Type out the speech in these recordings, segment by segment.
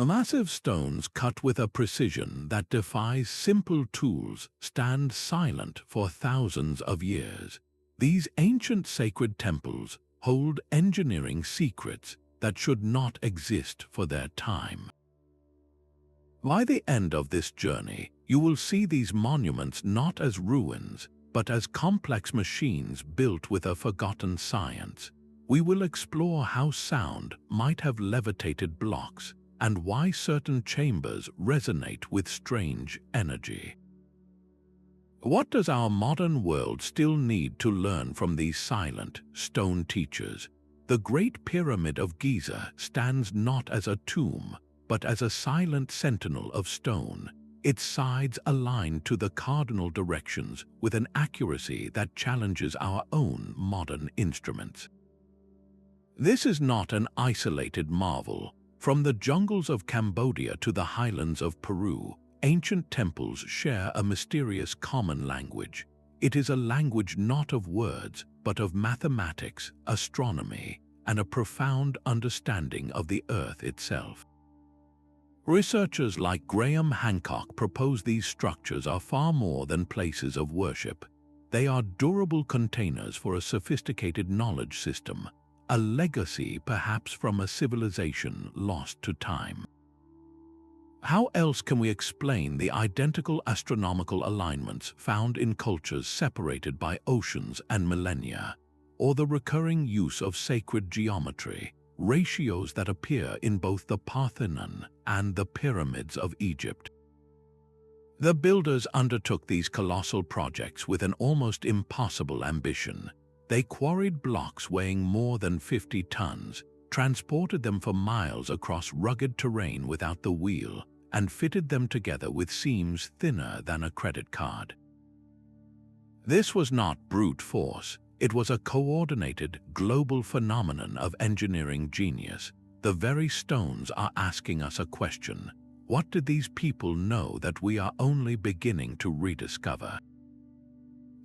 Massive stones cut with a precision that defies simple tools stand silent for thousands of years. These ancient sacred temples hold engineering secrets that should not exist for their time. By the end of this journey, you will see these monuments not as ruins, but as complex machines built with a forgotten science. We will explore how sound might have levitated blocks and why certain chambers resonate with strange energy. What does our modern world still need to learn from these silent stone teachers? The Great Pyramid of Giza stands not as a tomb, but as a silent sentinel of stone, its sides aligned to the cardinal directions with an accuracy that challenges our own modern instruments. This is not an isolated marvel. From the jungles of Cambodia to the highlands of Peru, ancient temples share a mysterious common language. It is a language not of words, but of mathematics, astronomy, and a profound understanding of the earth itself. Researchers like Graham Hancock propose these structures are far more than places of worship. They are durable containers for a sophisticated knowledge system, a legacy perhaps from a civilization lost to time. How else can we explain the identical astronomical alignments found in cultures separated by oceans and millennia, or the recurring use of sacred geometry, ratios that appear in both the Parthenon and the pyramids of Egypt? The builders undertook these colossal projects with an almost impossible ambition. They quarried blocks weighing more than 50 tons, transported them for miles across rugged terrain without the wheel, and fitted them together with seams thinner than a credit card. This was not brute force. It was a coordinated, global phenomenon of engineering genius. The very stones are asking us a question. What did these people know that we are only beginning to rediscover?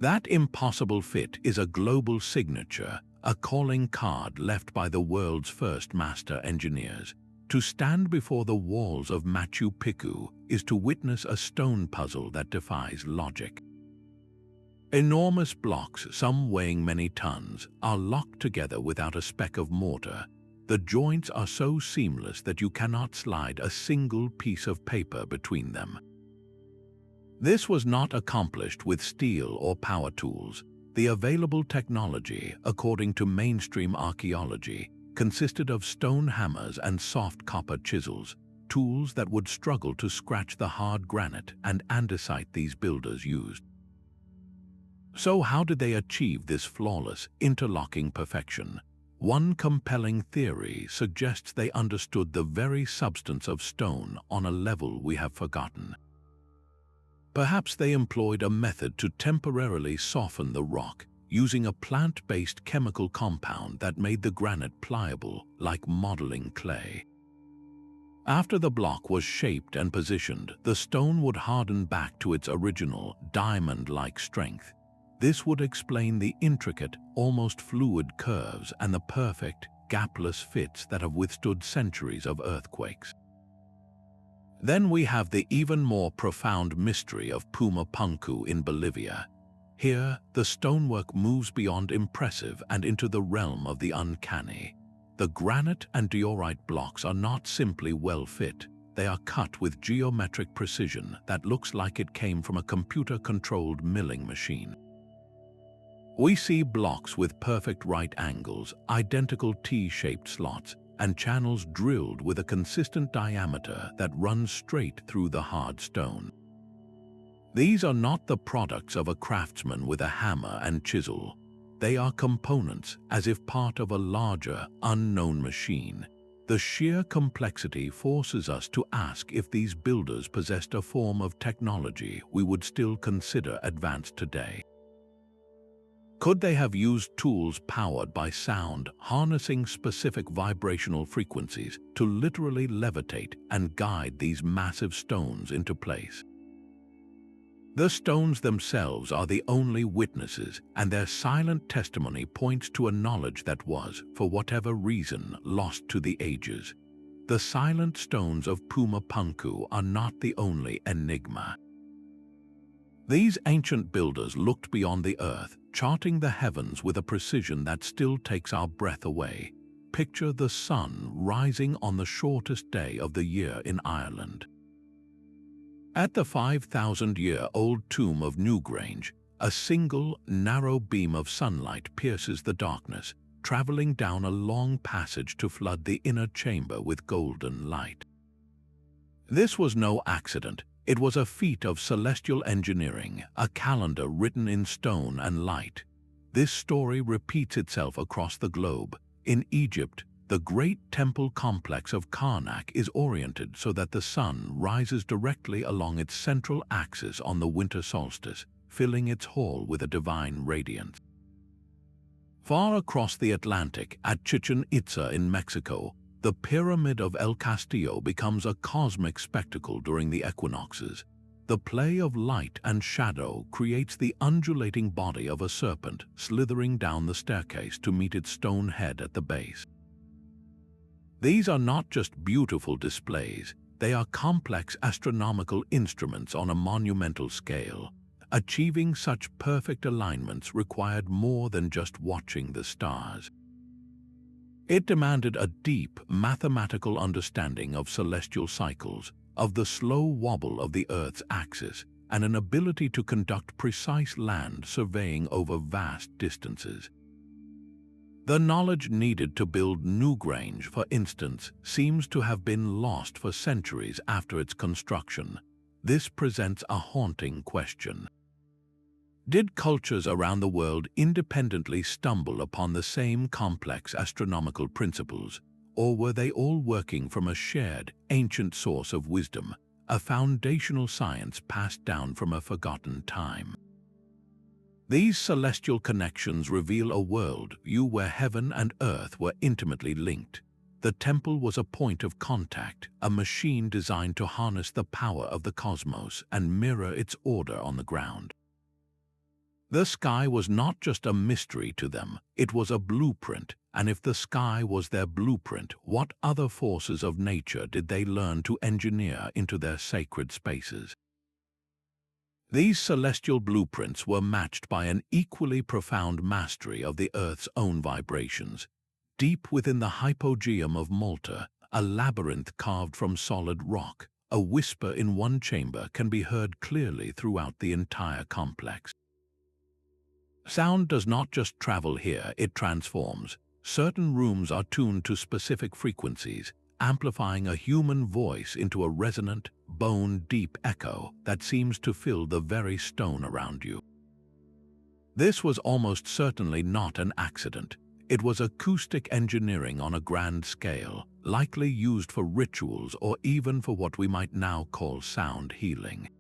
That impossible fit is a global signature, a calling card left by the world's first master engineers. To stand before the walls of Machu Picchu is to witness a stone puzzle that defies logic. Enormous blocks, some weighing many tons, are locked together without a speck of mortar. The joints are so seamless that you cannot slide a single piece of paper between them. This was not accomplished with steel or power tools. The available technology, according to mainstream archaeology, consisted of stone hammers and soft copper chisels, tools that would struggle to scratch the hard granite and andesite these builders used. So how did they achieve this flawless, interlocking perfection? One compelling theory suggests they understood the very substance of stone on a level we have forgotten. Perhaps they employed a method to temporarily soften the rock, using a plant-based chemical compound that made the granite pliable, like modeling clay. After the block was shaped and positioned, the stone would harden back to its original, diamond-like strength. This would explain the intricate, almost fluid curves and the perfect, gapless fits that have withstood centuries of earthquakes. Then we have the even more profound mystery of Pumapunku in Bolivia. Here, the stonework moves beyond impressive and into the realm of the uncanny. The granite and diorite blocks are not simply well fit. They are cut with geometric precision that looks like it came from a computer-controlled milling machine. We see blocks with perfect right angles, identical T-shaped slots, and channels drilled with a consistent diameter that runs straight through the hard stone. These are not the products of a craftsman with a hammer and chisel. They are components, as if part of a larger, unknown machine. The sheer complexity forces us to ask if these builders possessed a form of technology we would still consider advanced today. Could they have used tools powered by sound, harnessing specific vibrational frequencies to literally levitate and guide these massive stones into place? The stones themselves are the only witnesses, and their silent testimony points to a knowledge that was, for whatever reason, lost to the ages. the silent stones of Pumapunku are not the only enigma. These ancient builders looked beyond the earth, charting the heavens with a precision that still takes our breath away. Picture the sun rising on the shortest day of the year in Ireland. At the 5,000-year-old tomb of Newgrange, a single, narrow beam of sunlight pierces the darkness, traveling down a long passage to flood the inner chamber with golden light. This was no accident. It was a feat of celestial engineering, a calendar written in stone and light. This story repeats itself across the globe. In Egypt, the great temple complex of Karnak is oriented so that the sun rises directly along its central axis on the winter solstice, filling its hall with a divine radiance. Far across the Atlantic, at Chichen Itza in Mexico, the Pyramid of El Castillo becomes a cosmic spectacle during the equinoxes. The play of light and shadow creates the undulating body of a serpent slithering down the staircase to meet its stone head at the base. These are not just beautiful displays, they are complex astronomical instruments on a monumental scale. Achieving such perfect alignments required more than just watching the stars. It demanded a deep mathematical understanding of celestial cycles, of the slow wobble of the Earth's axis, and an ability to conduct precise land surveying over vast distances. The knowledge needed to build Newgrange, for instance, seems to have been lost for centuries after its construction. This presents a haunting question. Did cultures around the world independently stumble upon the same complex astronomical principles, or were they all working from a shared, ancient source of wisdom, a foundational science passed down from a forgotten time? These celestial connections reveal a world view where heaven and earth were intimately linked. The temple was a point of contact, a machine designed to harness the power of the cosmos and mirror its order on the ground. The sky was not just a mystery to them, it was a blueprint, and if the sky was their blueprint, what other forces of nature did they learn to engineer into their sacred spaces? These celestial blueprints were matched by an equally profound mastery of the Earth's own vibrations. Deep within the hypogeum of Malta, a labyrinth carved from solid rock, a whisper in one chamber can be heard clearly throughout the entire complex. Sound does not just travel here, it transforms. Certain rooms are tuned to specific frequencies, amplifying a human voice into a resonant, bone-deep echo that seems to fill the very stone around you. This was almost certainly not an accident. It was acoustic engineering on a grand scale, likely used for rituals or even for what we might now call sound healing.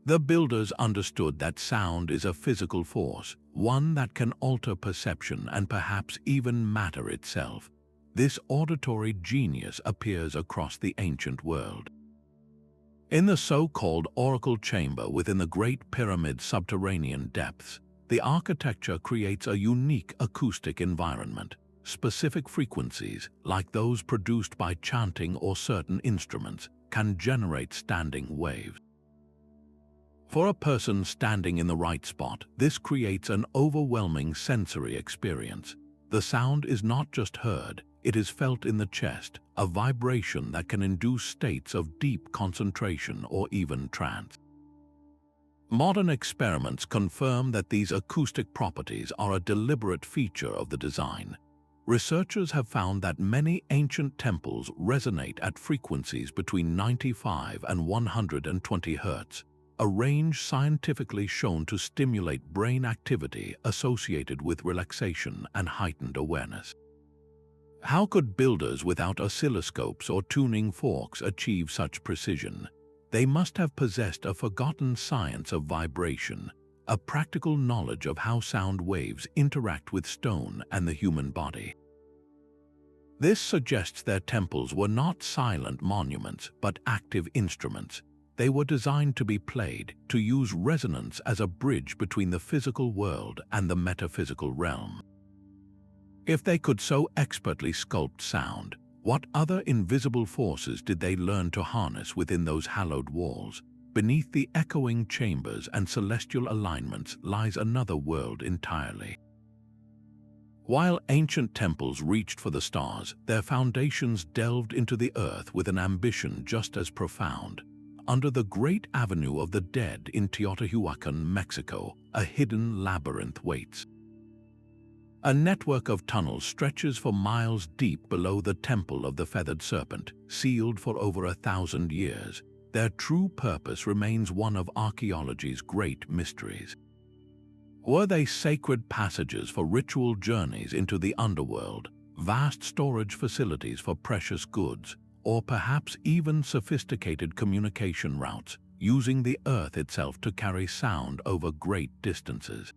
The builders understood that sound is a physical force, one that can alter perception and perhaps even matter itself. This auditory genius appears across the ancient world. In the so-called oracle chamber within the Great Pyramid's subterranean depths, the architecture creates a unique acoustic environment. Specific frequencies, like those produced by chanting or certain instruments, can generate standing waves. For a person standing in the right spot, this creates an overwhelming sensory experience. The sound is not just heard, it is felt in the chest, a vibration that can induce states of deep concentration or even trance. Modern experiments confirm that these acoustic properties are a deliberate feature of the design. Researchers have found that many ancient temples resonate at frequencies between 95 and 120 Hz, a range scientifically shown to stimulate brain activity associated with relaxation and heightened awareness. How could builders without oscilloscopes or tuning forks achieve such precision? They must have possessed a forgotten science of vibration, a practical knowledge of how sound waves interact with stone and the human body. This suggests their temples were not silent monuments, but active instruments. They were designed to be played, to use resonance as a bridge between the physical world and the metaphysical realm. If they could so expertly sculpt sound, What other invisible forces did they learn to harness within those hallowed walls? Beneath the echoing chambers and celestial alignments lies another world entirely. While ancient temples reached for the stars, their foundations delved into the earth with an ambition just as profound. Under the Great Avenue of the Dead in Teotihuacan, Mexico, a hidden labyrinth waits. A network of tunnels stretches for miles deep below the Temple of the Feathered Serpent, sealed for over 1,000 years. Their true purpose remains one of archaeology's great mysteries. Were they sacred passages for ritual journeys into the underworld, vast storage facilities for precious goods, or perhaps even sophisticated communication routes, using the earth itself to carry sound over great distances?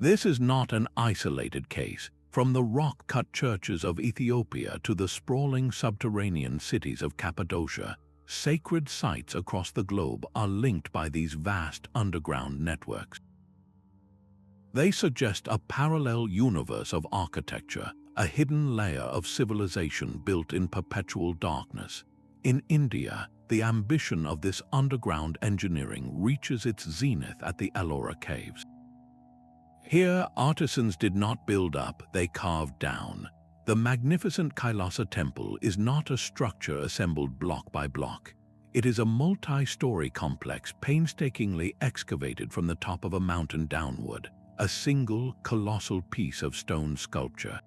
This is not an isolated case. From the rock-cut churches of Ethiopia to the sprawling subterranean cities of Cappadocia, sacred sites across the globe are linked by these vast underground networks. They suggest a parallel universe of architecture, a hidden layer of civilization built in perpetual darkness. In India, the ambition of this underground engineering reaches its zenith at the Ellora Caves. Here, artisans did not build up, they carved down. The magnificent Kailasa temple is not a structure assembled block by block. It is a multi-story complex painstakingly excavated from the top of a mountain downward, a single colossal piece of stone sculpture.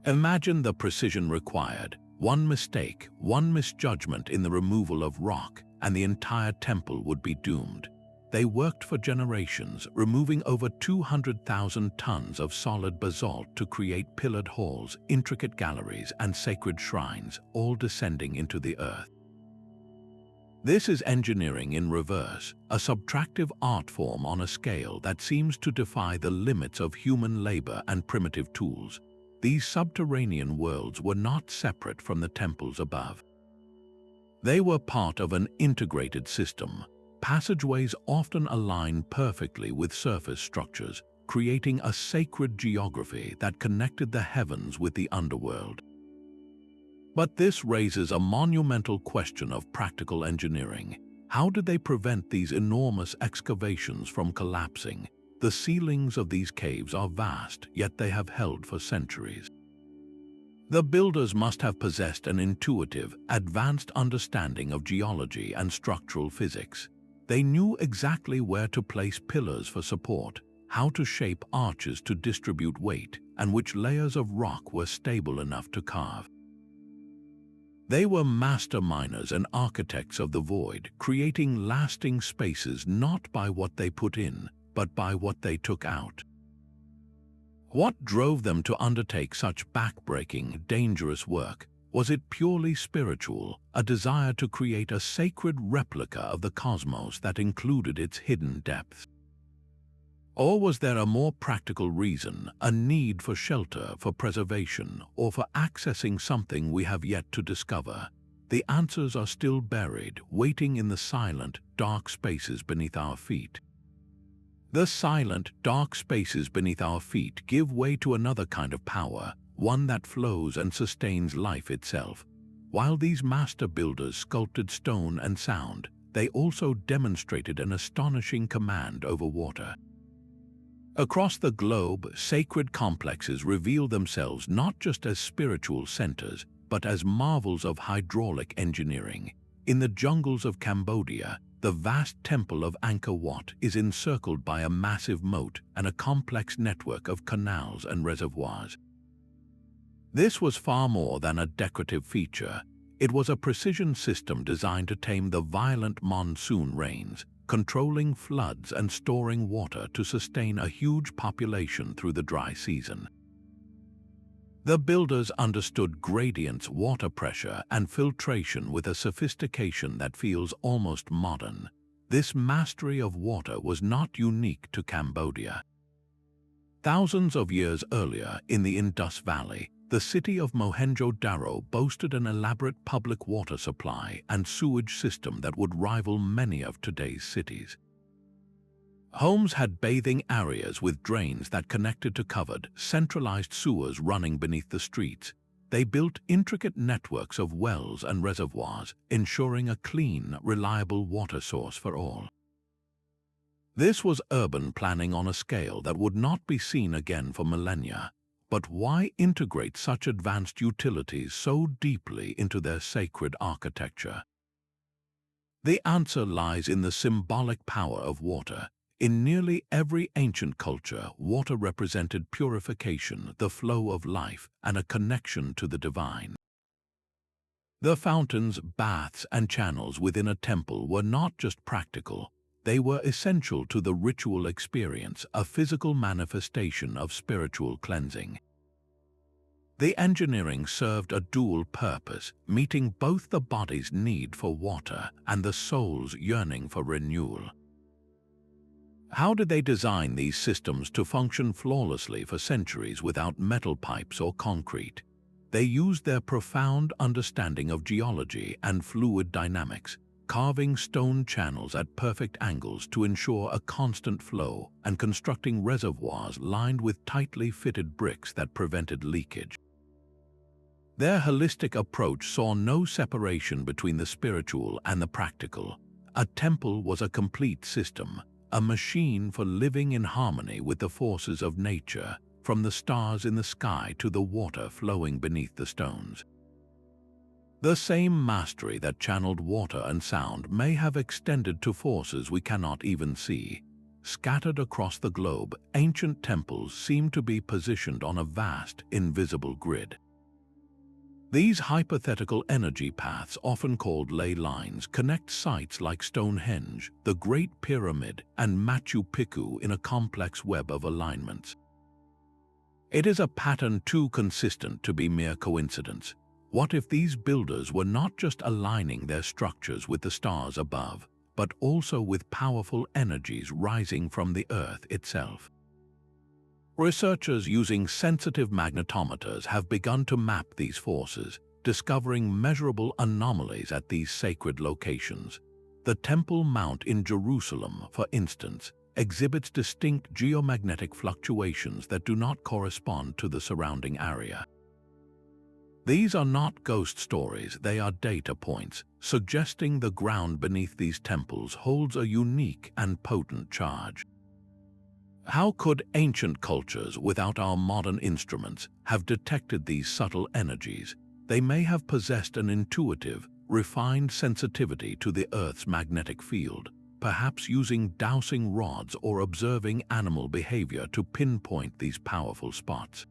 Imagine the precision required. One mistake, one misjudgment in the removal of rock, and the entire temple would be doomed. They worked for generations, removing over 200,000 tons of solid basalt to create pillared halls, intricate galleries, and sacred shrines, all descending into the earth. This is engineering in reverse, a subtractive art form on a scale that seems to defy the limits of human labor and primitive tools. These subterranean worlds were not separate from the temples above. They were part of an integrated system. Passageways often align perfectly with surface structures, creating a sacred geography that connected the heavens with the underworld. But this raises a monumental question of practical engineering. How did they prevent these enormous excavations from collapsing? The ceilings of these caves are vast, yet they have held for centuries. The builders must have possessed an intuitive, advanced understanding of geology and structural physics. They knew exactly where to place pillars for support, how to shape arches to distribute weight, and which layers of rock were stable enough to carve. They were master miners and architects of the void, creating lasting spaces not by what they put in, but by what they took out. What drove them to undertake such back-breaking, dangerous work? Was it purely spiritual, a desire to create a sacred replica of the cosmos that included its hidden depths? Or was there a more practical reason, a need for shelter, for preservation, or for accessing something we have yet to discover? The answers are still buried, waiting in the silent, dark spaces beneath our feet. The silent, dark spaces beneath our feet give way to another kind of power, one that flows and sustains life itself. While these master builders sculpted stone and sound, they also demonstrated an astonishing command over water. Across the globe, sacred complexes reveal themselves not just as spiritual centers, but as marvels of hydraulic engineering. In the jungles of Cambodia, the vast temple of Angkor Wat is encircled by a massive moat and a complex network of canals and reservoirs. This was far more than a decorative feature. It was a precision system designed to tame the violent monsoon rains, controlling floods and storing water to sustain a huge population through the dry season. The builders understood gradients, water pressure, and filtration with a sophistication that feels almost modern. This mastery of water was not unique to Cambodia. Thousands of years earlier, in the Indus Valley, the city of Mohenjo-Daro boasted an elaborate public water supply and sewage system that would rival many of today's cities. Homes had bathing areas with drains that connected to covered, centralized sewers running beneath the streets. They built intricate networks of wells and reservoirs, ensuring a clean, reliable water source for all. This was urban planning on a scale that would not be seen again for millennia. But why integrate such advanced utilities so deeply into their sacred architecture? The answer lies in the symbolic power of water. In nearly every ancient culture, water represented purification, the flow of life, and a connection to the divine. The fountains, baths, and channels within a temple were not just practical. They were essential to the ritual experience, a physical manifestation of spiritual cleansing. The engineering served a dual purpose, meeting both the body's need for water and the soul's yearning for renewal. How did they design these systems to function flawlessly for centuries without metal pipes or concrete? They used their profound understanding of geology and fluid dynamics, carving stone channels at perfect angles to ensure a constant flow and constructing reservoirs lined with tightly fitted bricks that prevented leakage. Their holistic approach saw no separation between the spiritual and the practical. A temple was a complete system, a machine for living in harmony with the forces of nature, from the stars in the sky to the water flowing beneath the stones. The same mastery that channeled water and sound may have extended to forces we cannot even see. Scattered across the globe, ancient temples seem to be positioned on a vast, invisible grid. These hypothetical energy paths, often called ley lines, connect sites like Stonehenge, the Great Pyramid, and Machu Picchu in a complex web of alignments. It is a pattern too consistent to be mere coincidence. What if these builders were not just aligning their structures with the stars above, but also with powerful energies rising from the Earth itself? Researchers using sensitive magnetometers have begun to map these forces, discovering measurable anomalies at these sacred locations. The Temple Mount in Jerusalem, for instance, exhibits distinct geomagnetic fluctuations that do not correspond to the surrounding area. These are not ghost stories, they are data points, suggesting the ground beneath these temples holds a unique and potent charge. How could ancient cultures, without our modern instruments, have detected these subtle energies? They may have possessed an intuitive, refined sensitivity to the Earth's magnetic field, perhaps using dowsing rods or observing animal behavior to pinpoint these powerful spots.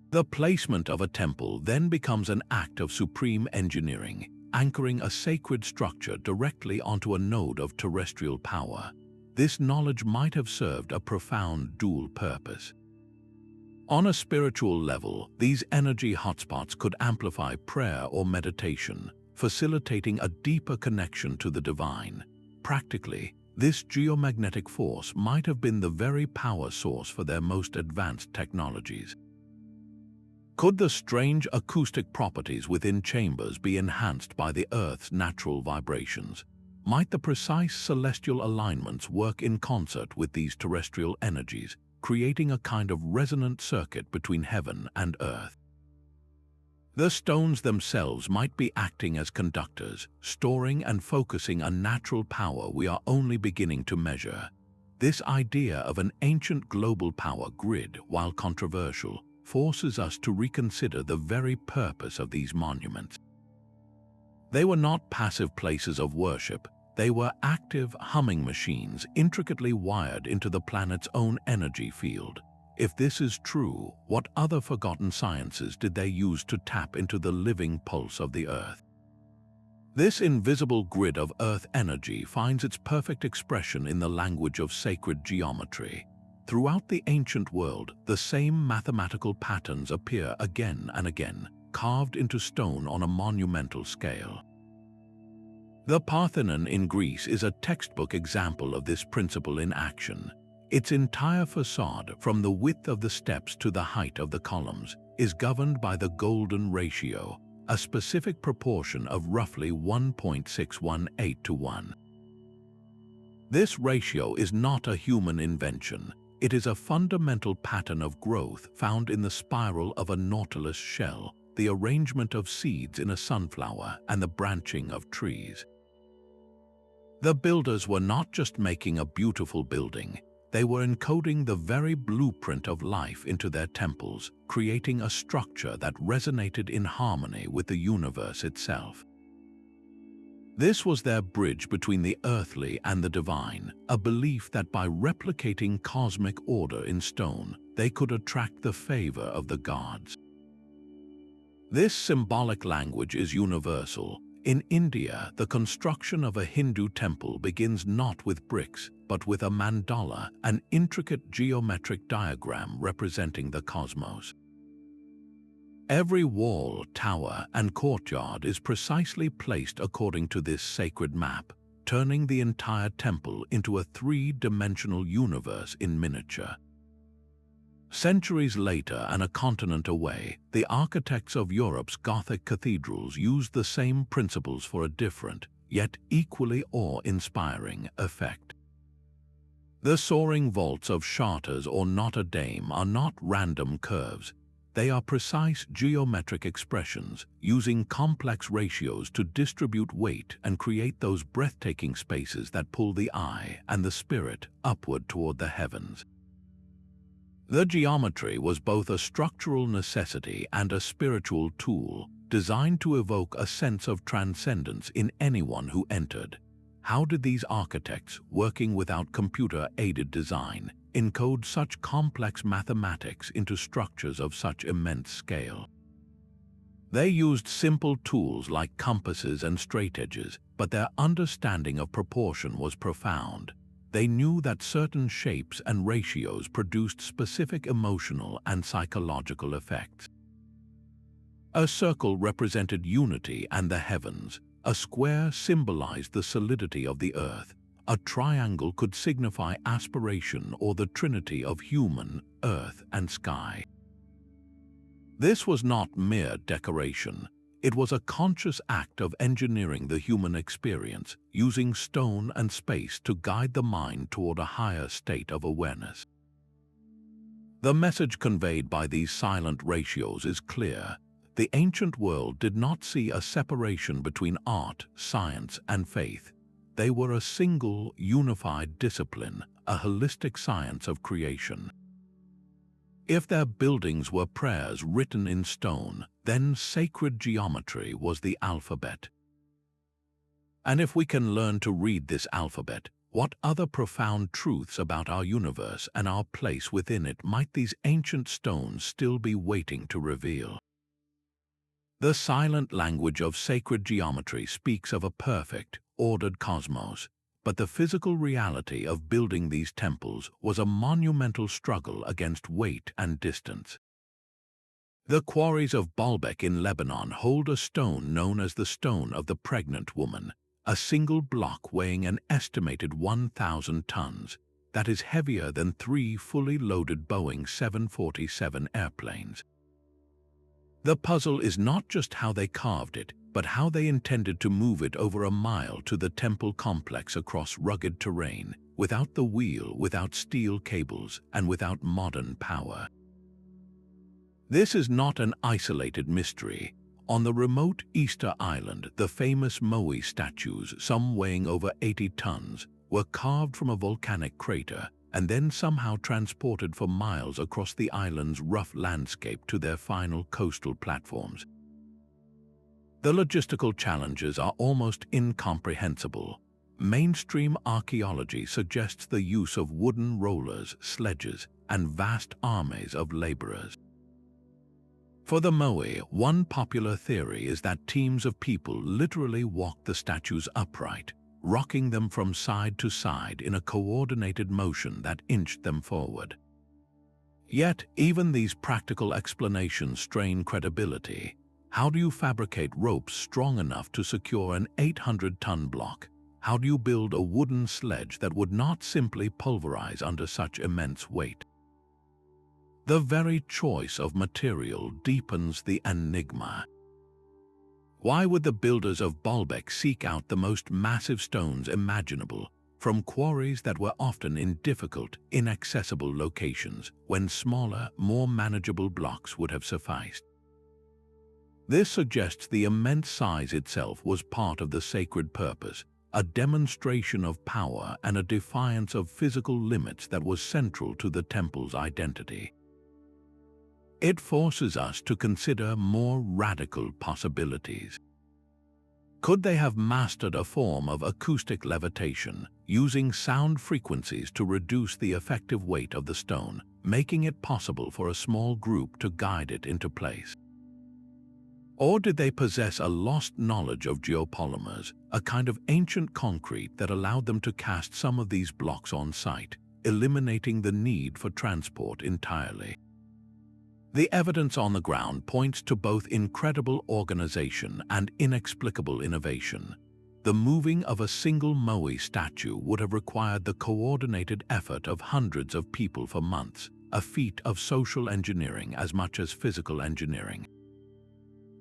The placement of a temple then becomes an act of supreme engineering, anchoring a sacred structure directly onto a node of terrestrial power. This knowledge might have served a profound dual purpose. On a spiritual level, these energy hotspots could amplify prayer or meditation, facilitating a deeper connection to the divine. Practically, this geomagnetic force might have been the very power source for their most advanced technologies. Could the strange acoustic properties within chambers be enhanced by the Earth's natural vibrations? Might the precise celestial alignments work in concert with these terrestrial energies, creating a kind of resonant circuit between heaven and earth? The stones themselves might be acting as conductors, storing and focusing a natural power we are only beginning to measure. This idea of an ancient global power grid, while controversial, forces us to reconsider the very purpose of these monuments. They were not passive places of worship. They were active, humming machines intricately wired into the planet's own energy field. If this is true, what other forgotten sciences did they use to tap into the living pulse of the Earth? This invisible grid of Earth energy finds its perfect expression in the language of sacred geometry. Throughout the ancient world, the same mathematical patterns appear again and again, carved into stone on a monumental scale. The Parthenon in Greece is a textbook example of this principle in action. Its entire facade, from the width of the steps to the height of the columns, is governed by the golden ratio, a specific proportion of roughly 1.618 to 1. This ratio is not a human invention. It is a fundamental pattern of growth found in the spiral of a nautilus shell, the arrangement of seeds in a sunflower, and the branching of trees. The builders were not just making a beautiful building, they were encoding the very blueprint of life into their temples, creating a structure that resonated in harmony with the universe itself. This was their bridge between the earthly and the divine, a belief that by replicating cosmic order in stone, they could attract the favor of the gods. This symbolic language is universal. In India, the construction of a Hindu temple begins not with bricks, but with a mandala, an intricate geometric diagram representing the cosmos. Every wall, tower, and courtyard is precisely placed according to this sacred map, turning the entire temple into a three-dimensional universe in miniature. Centuries later and a continent away, the architects of Europe's Gothic cathedrals used the same principles for a different, yet equally awe-inspiring effect. The soaring vaults of Chartres or Notre Dame are not random curves. They are precise geometric expressions, using complex ratios to distribute weight and create those breathtaking spaces that pull the eye and the spirit upward toward the heavens. The geometry was both a structural necessity and a spiritual tool, designed to evoke a sense of transcendence in anyone who entered. How did these architects, working without computer-aided design, encode such complex mathematics into structures of such immense scale? They used simple tools like compasses and straightedges, but their understanding of proportion was profound. They knew that certain shapes and ratios produced specific emotional and psychological effects. A circle represented unity and the heavens, a square symbolized the solidity of the earth, a triangle could signify aspiration or the trinity of human, earth, and sky. This was not mere decoration. It was a conscious act of engineering the human experience, using stone and space to guide the mind toward a higher state of awareness. The message conveyed by these silent ratios is clear. The ancient world did not see a separation between art, science, and faith. They were a single, unified discipline, a holistic science of creation. If their buildings were prayers written in stone, then sacred geometry was the alphabet. And if we can learn to read this alphabet, what other profound truths about our universe and our place within it might these ancient stones still be waiting to reveal? The silent language of sacred geometry speaks of a perfect, ordered cosmos, but the physical reality of building these temples was a monumental struggle against weight and distance. The quarries of Baalbek in Lebanon hold a stone known as the Stone of the Pregnant Woman, a single block weighing an estimated 1,000 tons, that is heavier than 3 fully loaded Boeing 747 airplanes. The puzzle is not just how they carved it, but how they intended to move it over a mile to the temple complex across rugged terrain, without the wheel, without steel cables, and without modern power. This is not an isolated mystery. On the remote Easter Island, the famous Moai statues, some weighing over 80 tons, were carved from a volcanic crater and then somehow transported for miles across the island's rough landscape to their final coastal platforms. The logistical challenges are almost incomprehensible. Mainstream archaeology suggests the use of wooden rollers, sledges, and vast armies of laborers. For the Moai, one popular theory is that teams of people literally walked the statues upright, rocking them from side to side in a coordinated motion that inched them forward. Yet, even these practical explanations strain credibility. How do you fabricate ropes strong enough to secure an 800-ton block? How do you build a wooden sledge that would not simply pulverize under such immense weight? The very choice of material deepens the enigma. Why would the builders of Baalbek seek out the most massive stones imaginable, from quarries that were often in difficult, inaccessible locations, when smaller, more manageable blocks would have sufficed? This suggests the immense size itself was part of the sacred purpose, a demonstration of power and a defiance of physical limits that was central to the temple's identity. It forces us to consider more radical possibilities. Could they have mastered a form of acoustic levitation, using sound frequencies to reduce the effective weight of the stone, making it possible for a small group to guide it into place? Or did they possess a lost knowledge of geopolymers, a kind of ancient concrete that allowed them to cast some of these blocks on site, eliminating the need for transport entirely? The evidence on the ground points to both incredible organization and inexplicable innovation. The moving of a single Moai statue would have required the coordinated effort of hundreds of people for months, a feat of social engineering as much as physical engineering.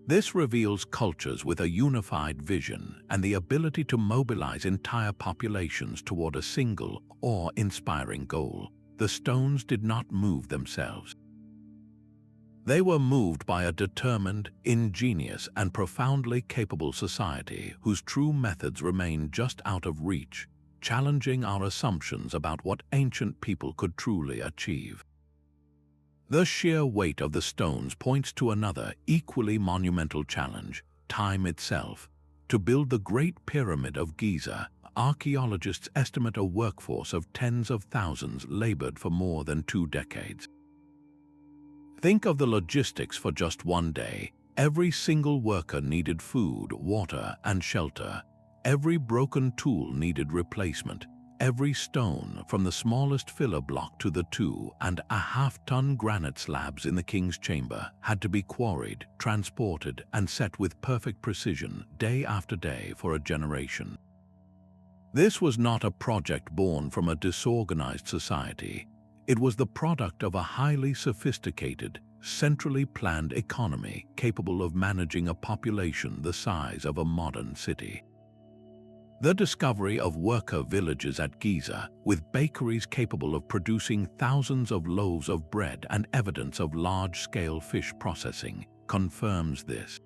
This reveals cultures with a unified vision and the ability to mobilize entire populations toward a single, awe-inspiring goal. The stones did not move themselves. They were moved by a determined, ingenious, and profoundly capable society whose true methods remain just out of reach, challenging our assumptions about what ancient people could truly achieve. The sheer weight of the stones points to another, equally monumental challenge: time itself. To build the Great Pyramid of Giza, archaeologists estimate a workforce of tens of thousands labored for more than 2 decades. Think of the logistics for just one day. Every single worker needed food, water, and shelter. Every broken tool needed replacement. Every stone, from the smallest filler block to the 2.5-ton granite slabs in the king's chamber, had to be quarried, transported, and set with perfect precision, day after day for a generation. This was not a project born from a disorganized society. It was the product of a highly sophisticated, centrally planned economy capable of managing a population the size of a modern city. The discovery of worker villages at Giza, with bakeries capable of producing thousands of loaves of bread and evidence of large-scale fish processing, confirms this.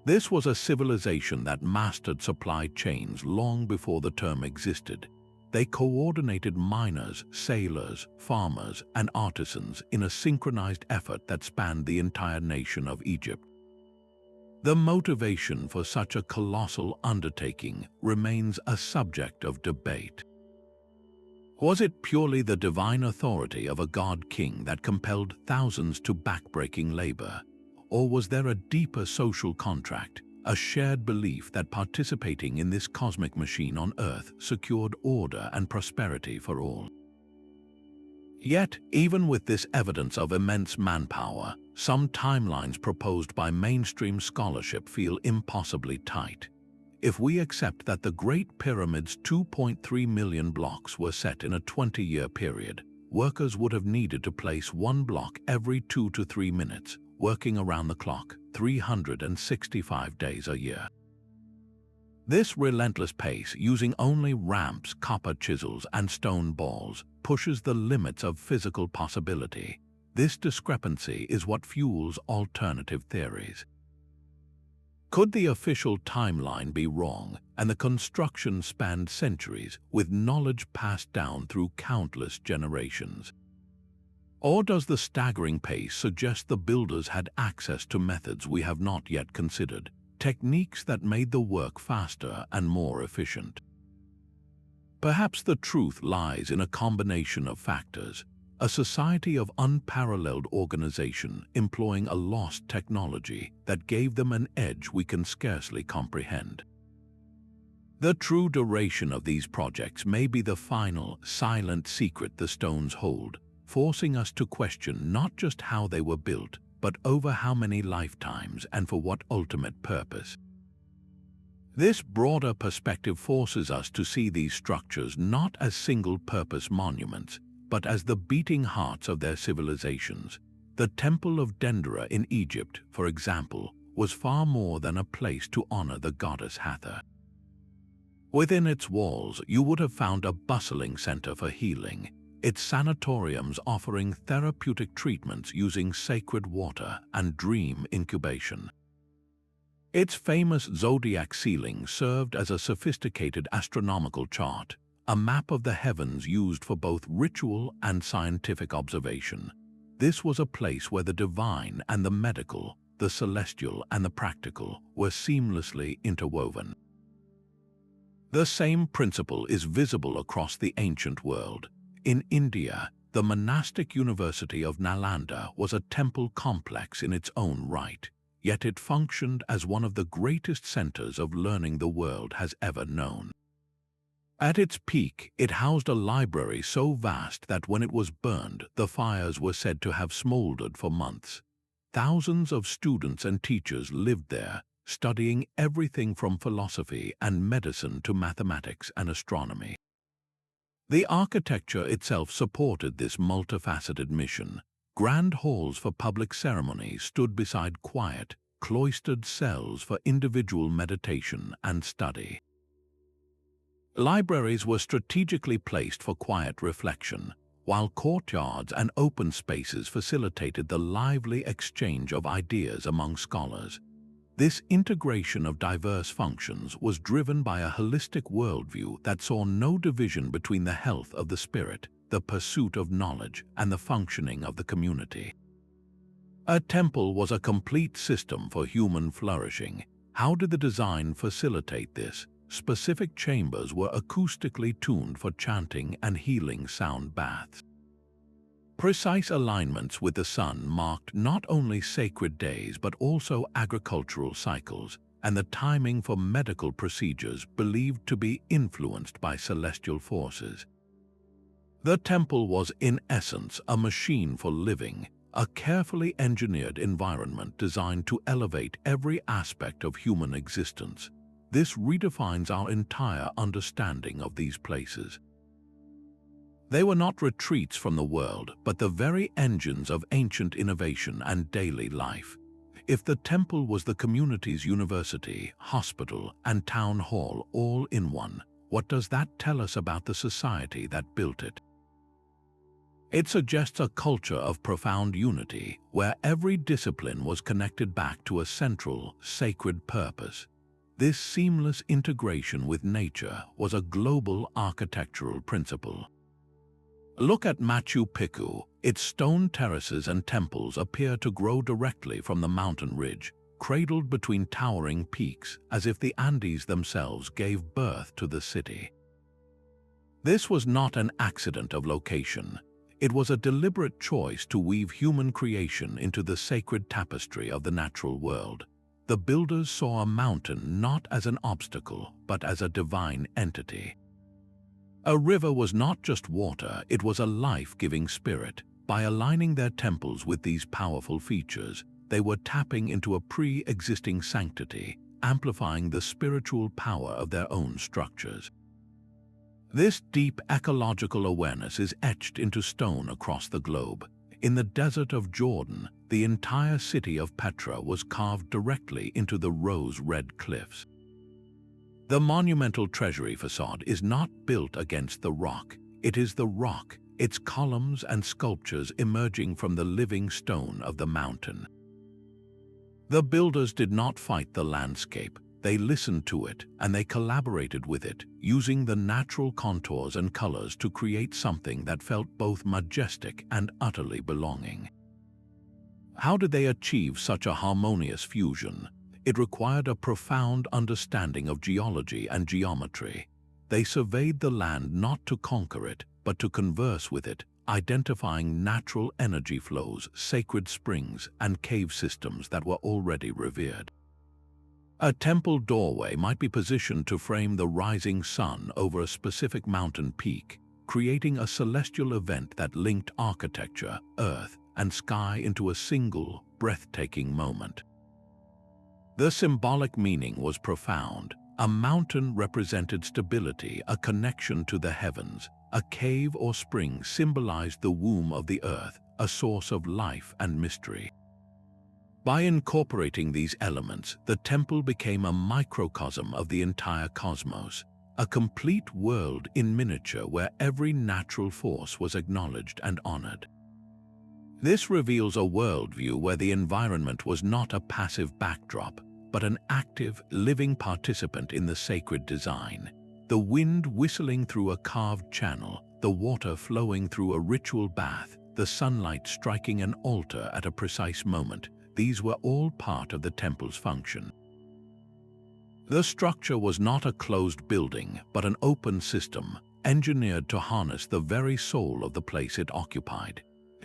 This was a civilization that mastered supply chains long before the term existed. They coordinated miners, sailors, farmers, and artisans in a synchronized effort that spanned the entire nation of Egypt. The motivation for such a colossal undertaking remains a subject of debate. Was it purely the divine authority of a god-king that compelled thousands to backbreaking labor? Or was there a deeper social contract, a shared belief that participating in this cosmic machine on Earth secured order and prosperity for all? Yet, even with this evidence of immense manpower, some timelines proposed by mainstream scholarship feel impossibly tight. If we accept that the Great Pyramid's 2.3 million blocks were set in a 20-year period, workers would have needed to place one block every 2 to 3 minutes, working around the clock, 365 days a year. This relentless pace, using only ramps, copper chisels, and stone balls, pushes the limits of physical possibility. This discrepancy is what fuels alternative theories. Could the official timeline be wrong, and the construction spanned centuries, with knowledge passed down through countless generations? Or does the staggering pace suggest the builders had access to methods we have not yet considered, techniques that made the work faster and more efficient? Perhaps the truth lies in a combination of factors: a society of unparalleled organization employing a lost technology that gave them an edge we can scarcely comprehend. The true duration of these projects may be the final, silent secret the stones hold, forcing us to question not just how they were built, but over how many lifetimes and for what ultimate purpose. This broader perspective forces us to see these structures not as single-purpose monuments, but as the beating hearts of their civilizations. The Temple of Dendera in Egypt, for example, was far more than a place to honor the goddess Hathor. Within its walls, you would have found a bustling center for healing, its sanatoriums offering therapeutic treatments using sacred water and dream incubation. Its famous zodiac ceiling served as a sophisticated astronomical chart, a map of the heavens used for both ritual and scientific observation. This was a place where the divine and the medical, the celestial and the practical, were seamlessly interwoven. The same principle is visible across the ancient world. In India, the monastic university of Nalanda was a temple complex in its own right, yet it functioned as one of the greatest centers of learning the world has ever known. At its peak, it housed a library so vast that when it was burned, the fires were said to have smoldered for months. Thousands of students and teachers lived there, studying everything from philosophy and medicine to mathematics and astronomy. The architecture itself supported this multifaceted mission. Grand halls for public ceremonies stood beside quiet, cloistered cells for individual meditation and study. Libraries were strategically placed for quiet reflection, while courtyards and open spaces facilitated the lively exchange of ideas among scholars. This integration of diverse functions was driven by a holistic worldview that saw no division between the health of the spirit, the pursuit of knowledge, and the functioning of the community. A temple was a complete system for human flourishing. How did the design facilitate this? Specific chambers were acoustically tuned for chanting and healing sound baths. Precise alignments with the sun marked not only sacred days but also agricultural cycles, and the timing for medical procedures believed to be influenced by celestial forces. The temple was in essence a machine for living, a carefully engineered environment designed to elevate every aspect of human existence. This redefines our entire understanding of these places. They were not retreats from the world, but the very engines of ancient innovation and daily life. If the temple was the community's university, hospital, and town hall all in one, what does that tell us about the society that built it? It suggests a culture of profound unity, where every discipline was connected back to a central, sacred purpose. This seamless integration with nature was a global architectural principle. Look at Machu Picchu. Its stone terraces and temples appear to grow directly from the mountain ridge, cradled between towering peaks, as if the Andes themselves gave birth to the city. This was not an accident of location. It was a deliberate choice to weave human creation into the sacred tapestry of the natural world. The builders saw a mountain not as an obstacle, but as a divine entity. A river was not just water, it was a life-giving spirit. By aligning their temples with these powerful features, they were tapping into a pre-existing sanctity, amplifying the spiritual power of their own structures. This deep ecological awareness is etched into stone across the globe. In the desert of Jordan, the entire city of Petra was carved directly into the rose-red cliffs. The monumental treasury facade is not built against the rock. It is the rock, its columns and sculptures emerging from the living stone of the mountain. The builders did not fight the landscape. They listened to it, and they collaborated with it, using the natural contours and colors to create something that felt both majestic and utterly belonging. How did they achieve such a harmonious fusion? It required a profound understanding of geology and geometry. They surveyed the land not to conquer it, but to converse with it, identifying natural energy flows, sacred springs, and cave systems that were already revered. A temple doorway might be positioned to frame the rising sun over a specific mountain peak, creating a celestial event that linked architecture, earth, and sky into a single, breathtaking moment. The symbolic meaning was profound. A mountain represented stability, a connection to the heavens. A cave or spring symbolized the womb of the earth, a source of life and mystery. By incorporating these elements, the temple became a microcosm of the entire cosmos, a complete world in miniature where every natural force was acknowledged and honored. This reveals a worldview where the environment was not a passive backdrop, but an active, living participant in the sacred design. The wind whistling through a carved channel, the water flowing through a ritual bath, the sunlight striking an altar at a precise moment, these were all part of the temple's function. The structure was not a closed building, but an open system, engineered to harness the very soul of the place it occupied.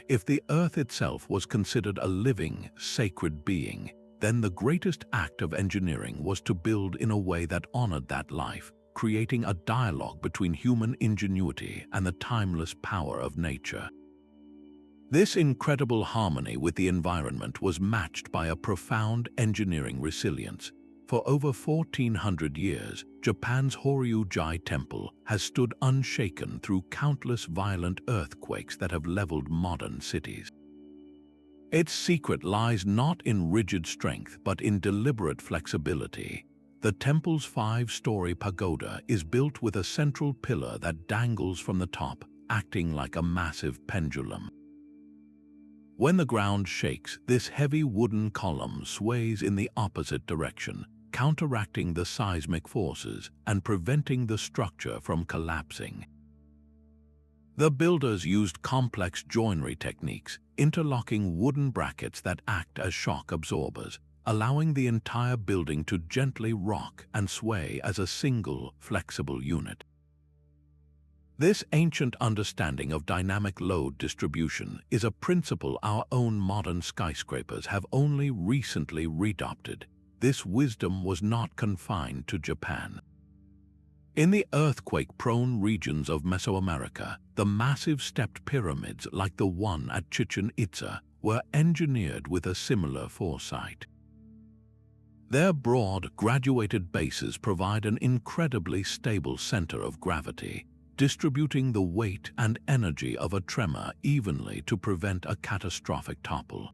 If the earth itself was considered a living, sacred being, then the greatest act of engineering was to build in a way that honored that life, creating a dialogue between human ingenuity and the timeless power of nature. This incredible harmony with the environment was matched by a profound engineering resilience. For over 1400 years, Japan's Horyuji Temple has stood unshaken through countless violent earthquakes that have leveled modern cities. Its secret lies not in rigid strength but in deliberate flexibility. The temple's 5-story pagoda is built with a central pillar that dangles from the top, acting like a massive pendulum. When the ground shakes, this heavy wooden column sways in the opposite direction, counteracting the seismic forces and preventing the structure from collapsing. The builders used complex joinery techniques, interlocking wooden brackets that act as shock absorbers, allowing the entire building to gently rock and sway as a single, flexible unit. This ancient understanding of dynamic load distribution is a principle our own modern skyscrapers have only recently readopted. This wisdom was not confined to Japan. In the earthquake-prone regions of Mesoamerica, the massive stepped pyramids like the one at Chichen Itza were engineered with a similar foresight. Their broad, graduated bases provide an incredibly stable center of gravity, distributing the weight and energy of a tremor evenly to prevent a catastrophic topple.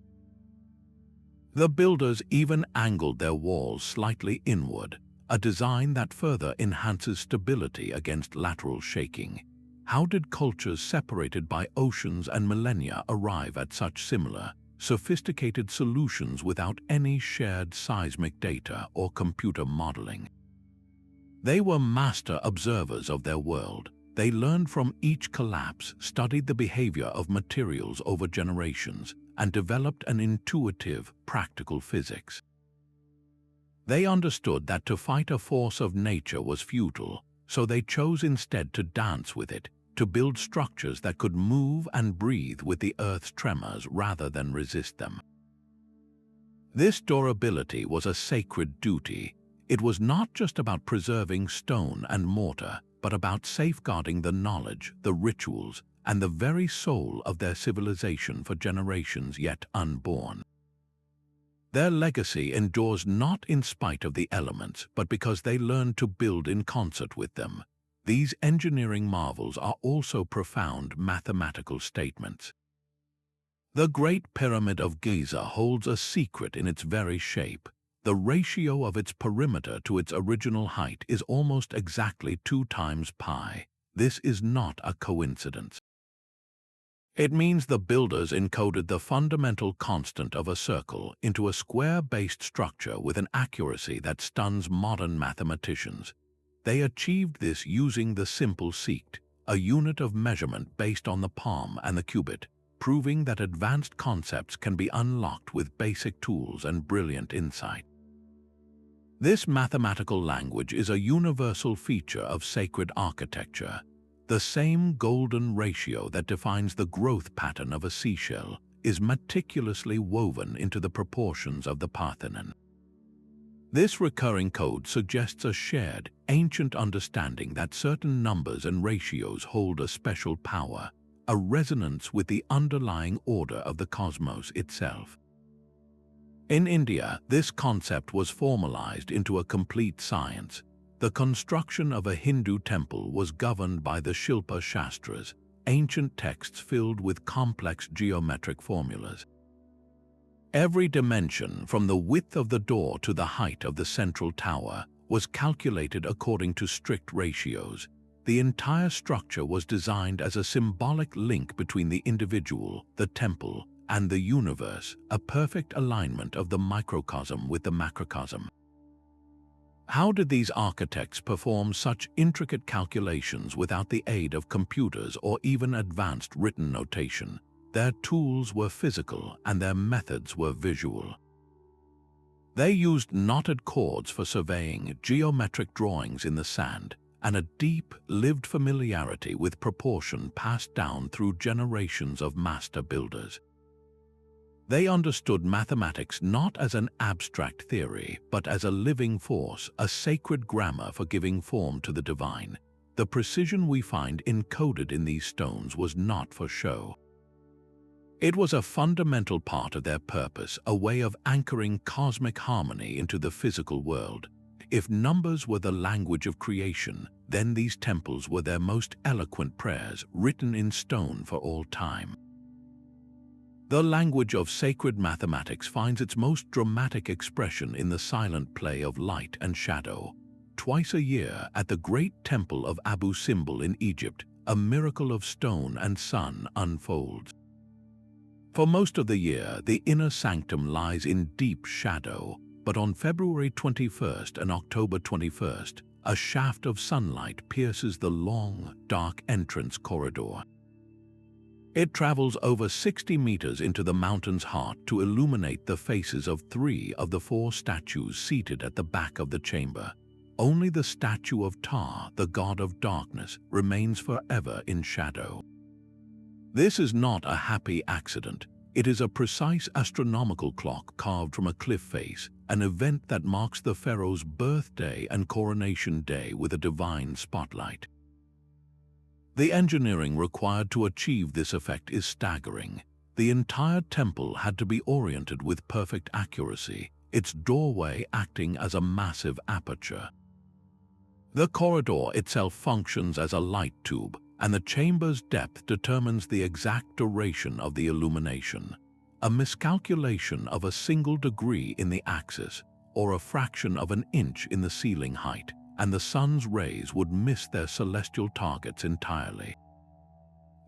The builders even angled their walls slightly inward, a design that further enhances stability against lateral shaking. How did cultures separated by oceans and millennia arrive at such similar, sophisticated solutions without any shared seismic data or computer modeling? They were master observers of their world. They learned from each collapse, studied the behavior of materials over generations, and developed an intuitive, practical physics. They understood that to fight a force of nature was futile, so they chose instead to dance with it, to build structures that could move and breathe with the Earth's tremors rather than resist them. This durability was a sacred duty. It was not just about preserving stone and mortar, but about safeguarding the knowledge, the rituals, and the very soul of their civilization for generations yet unborn. Their legacy endures not in spite of the elements, but because they learned to build in concert with them. These engineering marvels are also profound mathematical statements. The Great Pyramid of Giza holds a secret in its very shape. The ratio of its perimeter to its original height is almost exactly 2 times pi. This is not a coincidence. It means the builders encoded the fundamental constant of a circle into a square-based structure with an accuracy that stuns modern mathematicians. They achieved this using the simple sect, a unit of measurement based on the palm and the cubit, proving that advanced concepts can be unlocked with basic tools and brilliant insight. This mathematical language is a universal feature of sacred architecture. The same golden ratio that defines the growth pattern of a seashell is meticulously woven into the proportions of the Parthenon. This recurring code suggests a shared, ancient understanding that certain numbers and ratios hold a special power, a resonance with the underlying order of the cosmos itself. In India, this concept was formalized into a complete science. The construction of a Hindu temple was governed by the Shilpa Shastras, ancient texts filled with complex geometric formulas. Every dimension, from the width of the door to the height of the central tower, was calculated according to strict ratios. The entire structure was designed as a symbolic link between the individual, the temple, and the universe, a perfect alignment of the microcosm with the macrocosm. How did these architects perform such intricate calculations without the aid of computers or even advanced written notation? Their tools were physical and their methods were visual. They used knotted cords for surveying, geometric drawings in the sand, and a deep, lived familiarity with proportion passed down through generations of master builders. They understood mathematics not as an abstract theory, but as a living force, a sacred grammar for giving form to the divine. The precision we find encoded in these stones was not for show. It was a fundamental part of their purpose, a way of anchoring cosmic harmony into the physical world. If numbers were the language of creation, then these temples were their most eloquent prayers, written in stone for all time. The language of sacred mathematics finds its most dramatic expression in the silent play of light and shadow. Twice a year, at the great temple of Abu Simbel in Egypt, a miracle of stone and sun unfolds. For most of the year, the inner sanctum lies in deep shadow, but on February 21st and October 21st, a shaft of sunlight pierces the long, dark entrance corridor. It travels over 60 meters into the mountain's heart to illuminate the faces of 3 of the 4 statues seated at the back of the chamber. Only the statue of Ptah, the god of darkness, remains forever in shadow. This is not a happy accident. It is a precise astronomical clock carved from a cliff face, an event that marks the pharaoh's birthday and coronation day with a divine spotlight. The engineering required to achieve this effect is staggering. The entire temple had to be oriented with perfect accuracy, its doorway acting as a massive aperture. The corridor itself functions as a light tube, and the chamber's depth determines the exact duration of the illumination. A miscalculation of a single degree in the axis, or a fraction of an inch in the ceiling height, and the sun's rays would miss their celestial targets entirely.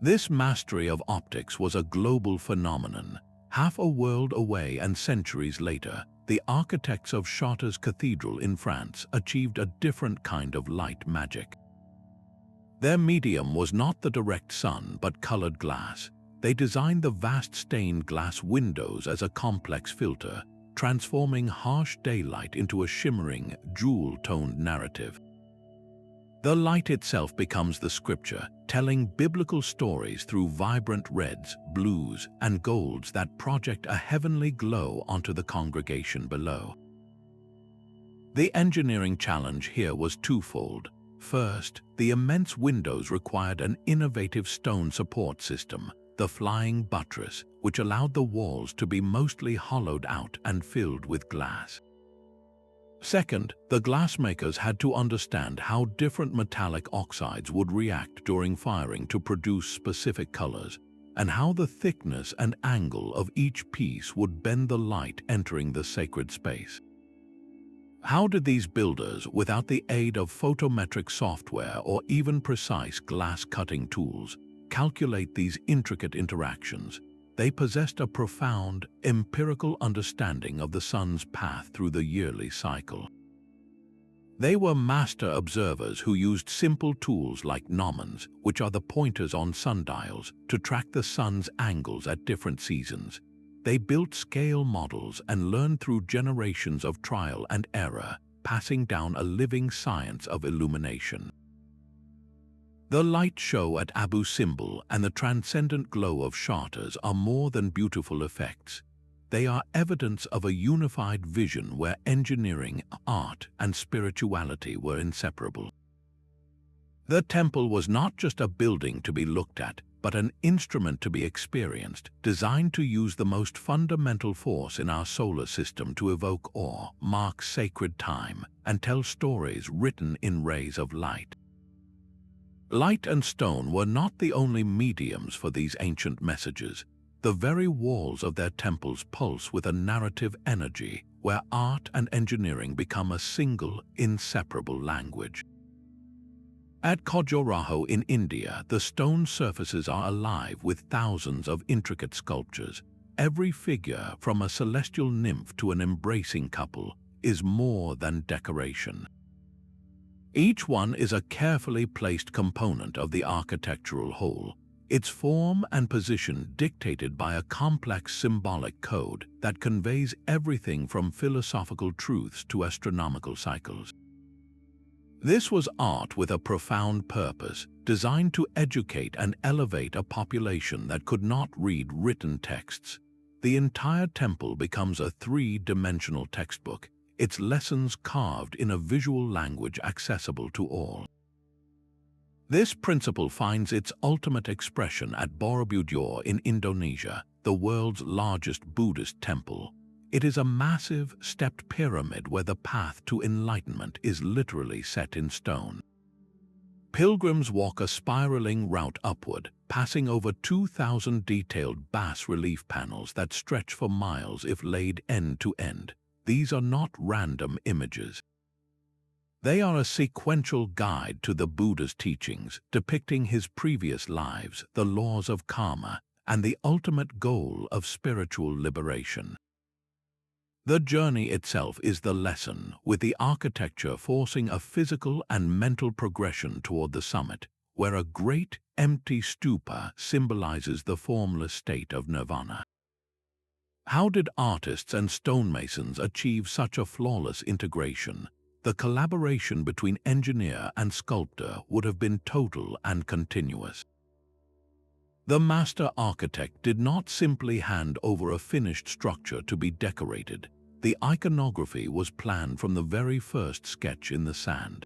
This mastery of optics was a global phenomenon. Half a world away and centuries later, the architects of Chartres Cathedral in France achieved a different kind of light magic. Their medium was not the direct sun but colored glass. They designed the vast stained glass windows as a complex filter, transforming harsh daylight into a shimmering, jewel-toned narrative. The light itself becomes the scripture, telling biblical stories through vibrant reds, blues, and golds that project a heavenly glow onto the congregation below. The engineering challenge here was twofold. First, the immense windows required an innovative stone support system, the flying buttress, which allowed the walls to be mostly hollowed out and filled with glass. Second, the glassmakers had to understand how different metallic oxides would react during firing to produce specific colors, and how the thickness and angle of each piece would bend the light entering the sacred space. How did these builders, without the aid of photometric software or even precise glass-cutting tools, calculate these intricate interactions? They possessed a profound, empirical understanding of the sun's path through the yearly cycle. They were master observers who used simple tools like gnomons, which are the pointers on sundials, to track the sun's angles at different seasons. They built scale models and learned through generations of trial and error, passing down a living science of illumination. The light show at Abu Simbel and the transcendent glow of Chartres are more than beautiful effects. They are evidence of a unified vision where engineering, art, and spirituality were inseparable. The temple was not just a building to be looked at, but an instrument to be experienced, designed to use the most fundamental force in our solar system to evoke awe, mark sacred time, and tell stories written in rays of light. Light and stone were not the only mediums for these ancient messages. The very walls of their temples pulse with a narrative energy, where art and engineering become a single, inseparable language. At Khajuraho in India, the stone surfaces are alive with thousands of intricate sculptures. Every figure, from a celestial nymph to an embracing couple, is more than decoration. Each one is a carefully placed component of the architectural whole, its form and position dictated by a complex symbolic code that conveys everything from philosophical truths to astronomical cycles. This was art with a profound purpose, designed to educate and elevate a population that could not read written texts. The entire temple becomes a three-dimensional textbook, its lessons carved in a visual language accessible to all. This principle finds its ultimate expression at Borobudur in Indonesia, the world's largest Buddhist temple. It is a massive, stepped pyramid where the path to enlightenment is literally set in stone. Pilgrims walk a spiraling route upward, passing over 2,000 detailed bas-relief panels that stretch for miles if laid end to end. These are not random images. They are a sequential guide to the Buddha's teachings, depicting his previous lives, the laws of karma, and the ultimate goal of spiritual liberation. The journey itself is the lesson, with the architecture forcing a physical and mental progression toward the summit, where a great, empty stupa symbolizes the formless state of nirvana. How did artists and stonemasons achieve such a flawless integration? The collaboration between engineer and sculptor would have been total and continuous. The master architect did not simply hand over a finished structure to be decorated. The iconography was planned from the very first sketch in the sand.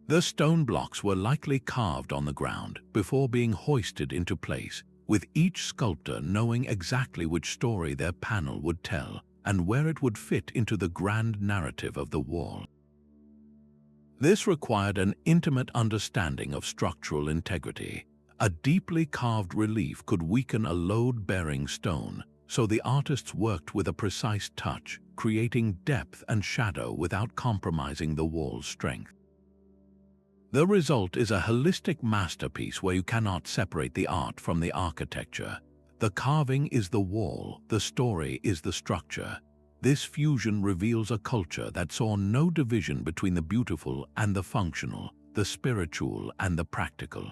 The stone blocks were likely carved on the ground before being hoisted into place, with each sculptor knowing exactly which story their panel would tell and where it would fit into the grand narrative of the wall. This required an intimate understanding of structural integrity. A deeply carved relief could weaken a load-bearing stone, so the artists worked with a precise touch, creating depth and shadow without compromising the wall's strength. The result is a holistic masterpiece where you cannot separate the art from the architecture. The carving is the wall, the story is the structure. This fusion reveals a culture that saw no division between the beautiful and the functional, the spiritual and the practical.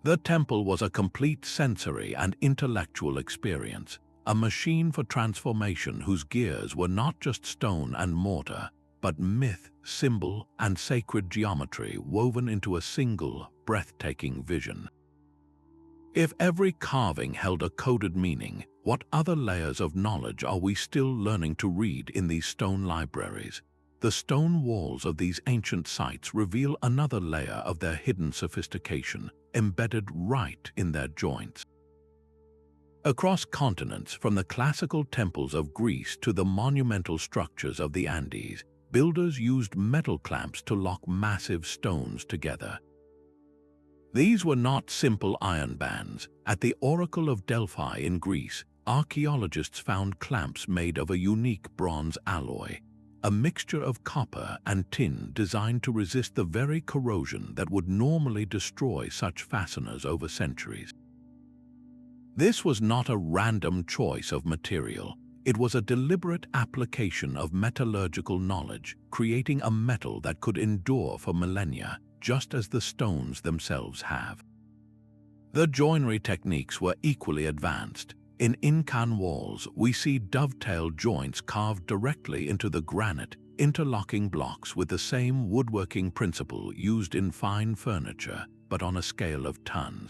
The temple was a complete sensory and intellectual experience, a machine for transformation whose gears were not just stone and mortar, but myth, symbol, and sacred geometry woven into a single, breathtaking vision. If every carving held a coded meaning, what other layers of knowledge are we still learning to read in these stone libraries? The stone walls of these ancient sites reveal another layer of their hidden sophistication, embedded right in their joints. Across continents, from the classical temples of Greece to the monumental structures of the Andes, builders used metal clamps to lock massive stones together. These were not simple iron bands. At the Oracle of Delphi in Greece, archaeologists found clamps made of a unique bronze alloy, a mixture of copper and tin designed to resist the very corrosion that would normally destroy such fasteners over centuries. This was not a random choice of material. It was a deliberate application of metallurgical knowledge, creating a metal that could endure for millennia, just as the stones themselves have. The joinery techniques were equally advanced. In Incan walls, we see dovetail joints carved directly into the granite, interlocking blocks with the same woodworking principle used in fine furniture, but on a scale of tons.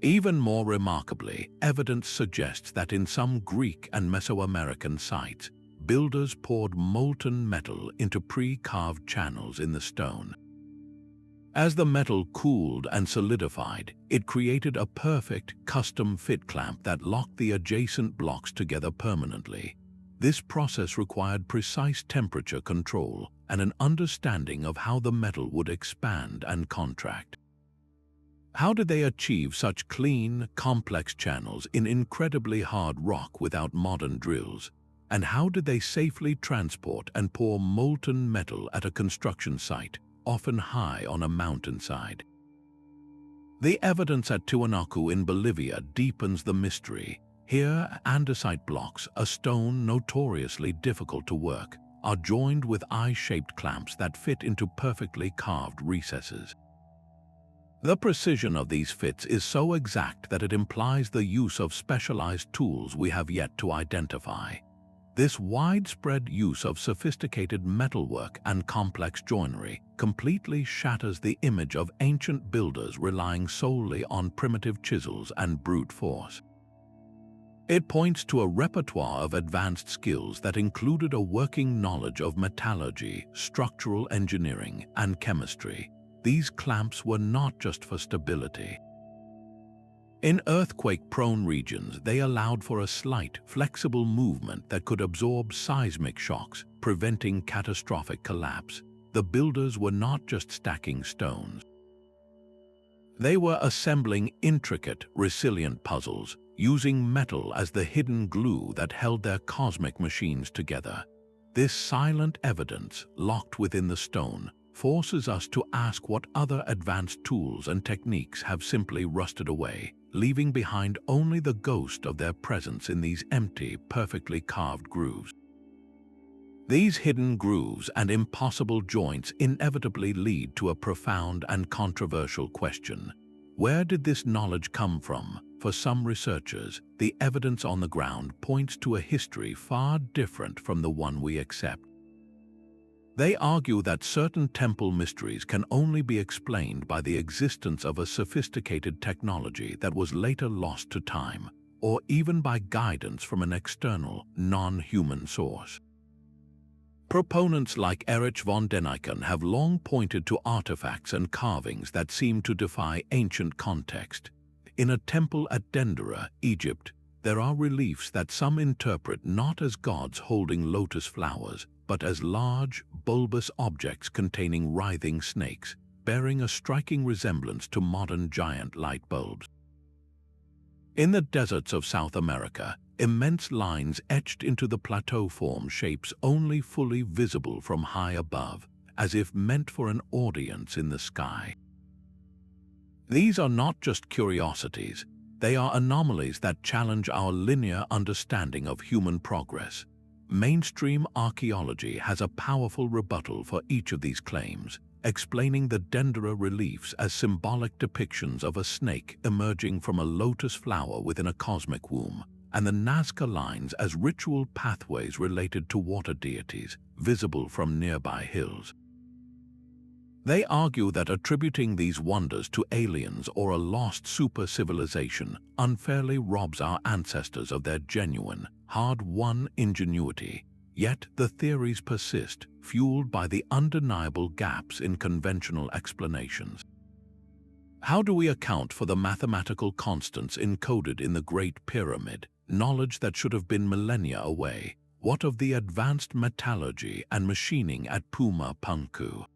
Even more remarkably, evidence suggests that in some Greek and Mesoamerican sites, builders poured molten metal into pre-carved channels in the stone. As the metal cooled and solidified, it created a perfect, custom-fit clamp that locked the adjacent blocks together permanently. This process required precise temperature control and an understanding of how the metal would expand and contract. How did they achieve such clean, complex channels in incredibly hard rock without modern drills? And how did they safely transport and pour molten metal at a construction site, often high on a mountainside? The evidence at Tiwanaku in Bolivia deepens the mystery. Here, andesite blocks, a stone notoriously difficult to work, are joined with eye-shaped clamps that fit into perfectly carved recesses. The precision of these fits is so exact that it implies the use of specialized tools we have yet to identify. This widespread use of sophisticated metalwork and complex joinery completely shatters the image of ancient builders relying solely on primitive chisels and brute force. It points to a repertoire of advanced skills that included a working knowledge of metallurgy, structural engineering, and chemistry. These clamps were not just for stability. In earthquake-prone regions, they allowed for a slight, flexible movement that could absorb seismic shocks, preventing catastrophic collapse. The builders were not just stacking stones. They were assembling intricate, resilient puzzles, using metal as the hidden glue that held their cosmic machines together. This silent evidence, locked within the stone, forces us to ask what other advanced tools and techniques have simply rusted away, leaving behind only the ghost of their presence in these empty, perfectly carved grooves. These hidden grooves and impossible joints inevitably lead to a profound and controversial question. Where did this knowledge come from? For some researchers, the evidence on the ground points to a history far different from the one we accept. They argue that certain temple mysteries can only be explained by the existence of a sophisticated technology that was later lost to time, or even by guidance from an external, non-human source. Proponents like Erich von Däniken have long pointed to artifacts and carvings that seem to defy ancient context. In a temple at Dendera, Egypt, there are reliefs that some interpret not as gods holding lotus flowers, but as large, bulbous objects containing writhing snakes, bearing a striking resemblance to modern giant light bulbs. In the deserts of South America, immense lines etched into the plateau form shapes only fully visible from high above, as if meant for an audience in the sky. These are not just curiosities, they are anomalies that challenge our linear understanding of human progress. Mainstream archaeology has a powerful rebuttal for each of these claims, explaining the Dendera reliefs as symbolic depictions of a snake emerging from a lotus flower within a cosmic womb, and the Nazca lines as ritual pathways related to water deities, visible from nearby hills. They argue that attributing these wonders to aliens or a lost super-civilization unfairly robs our ancestors of their genuine, hard-won ingenuity. Yet the theories persist, fueled by the undeniable gaps in conventional explanations. How do we account for the mathematical constants encoded in the Great Pyramid, knowledge that should have been millennia away? What of the advanced metallurgy and machining at Puma Punku?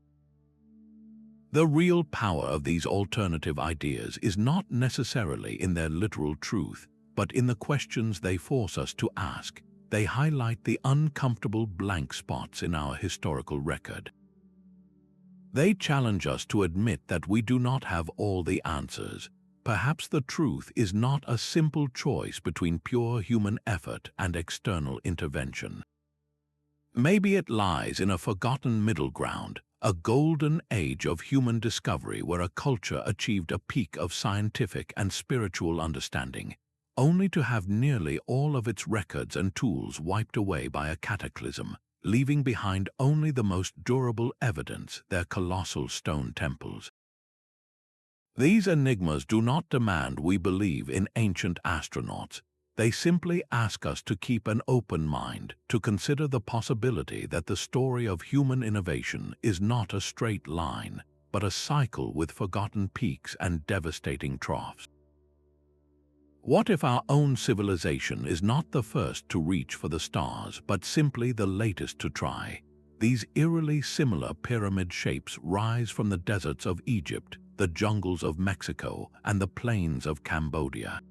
The real power of these alternative ideas is not necessarily in their literal truth, but in the questions they force us to ask. They highlight the uncomfortable blank spots in our historical record. They challenge us to admit that we do not have all the answers. Perhaps the truth is not a simple choice between pure human effort and external intervention. Maybe it lies in a forgotten middle ground, a golden age of human discovery where a culture achieved a peak of scientific and spiritual understanding, only to have nearly all of its records and tools wiped away by a cataclysm, leaving behind only the most durable evidence, their colossal stone temples. These enigmas do not demand we believe in ancient astronauts. They simply ask us to keep an open mind, to consider the possibility that the story of human innovation is not a straight line, but a cycle with forgotten peaks and devastating troughs. What if our own civilization is not the first to reach for the stars, but simply the latest to try? These eerily similar pyramid shapes rise from the deserts of Egypt, the jungles of Mexico, and the plains of Cambodia.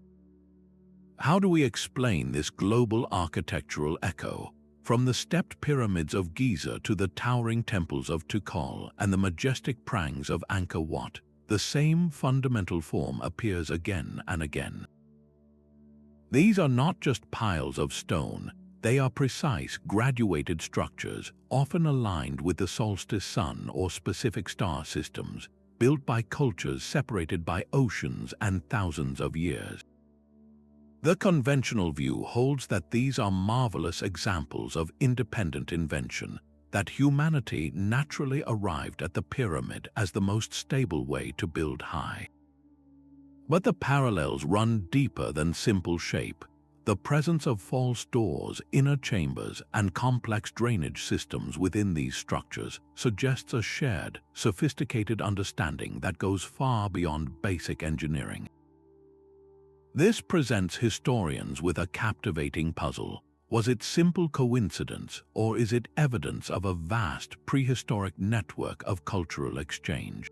How do we explain this global architectural echo? From the stepped pyramids of Giza to the towering temples of Tikal and the majestic prangs of Angkor Wat, the same fundamental form appears again and again. These are not just piles of stone, they are precise, graduated structures, often aligned with the solstice sun or specific star systems, built by cultures separated by oceans and thousands of years. The conventional view holds that these are marvelous examples of independent invention, that humanity naturally arrived at the pyramid as the most stable way to build high. But the parallels run deeper than simple shape. The presence of false doors, inner chambers, and complex drainage systems within these structures suggests a shared, sophisticated understanding that goes far beyond basic engineering. This presents historians with a captivating puzzle. Was it simple coincidence, or is it evidence of a vast prehistoric network of cultural exchange?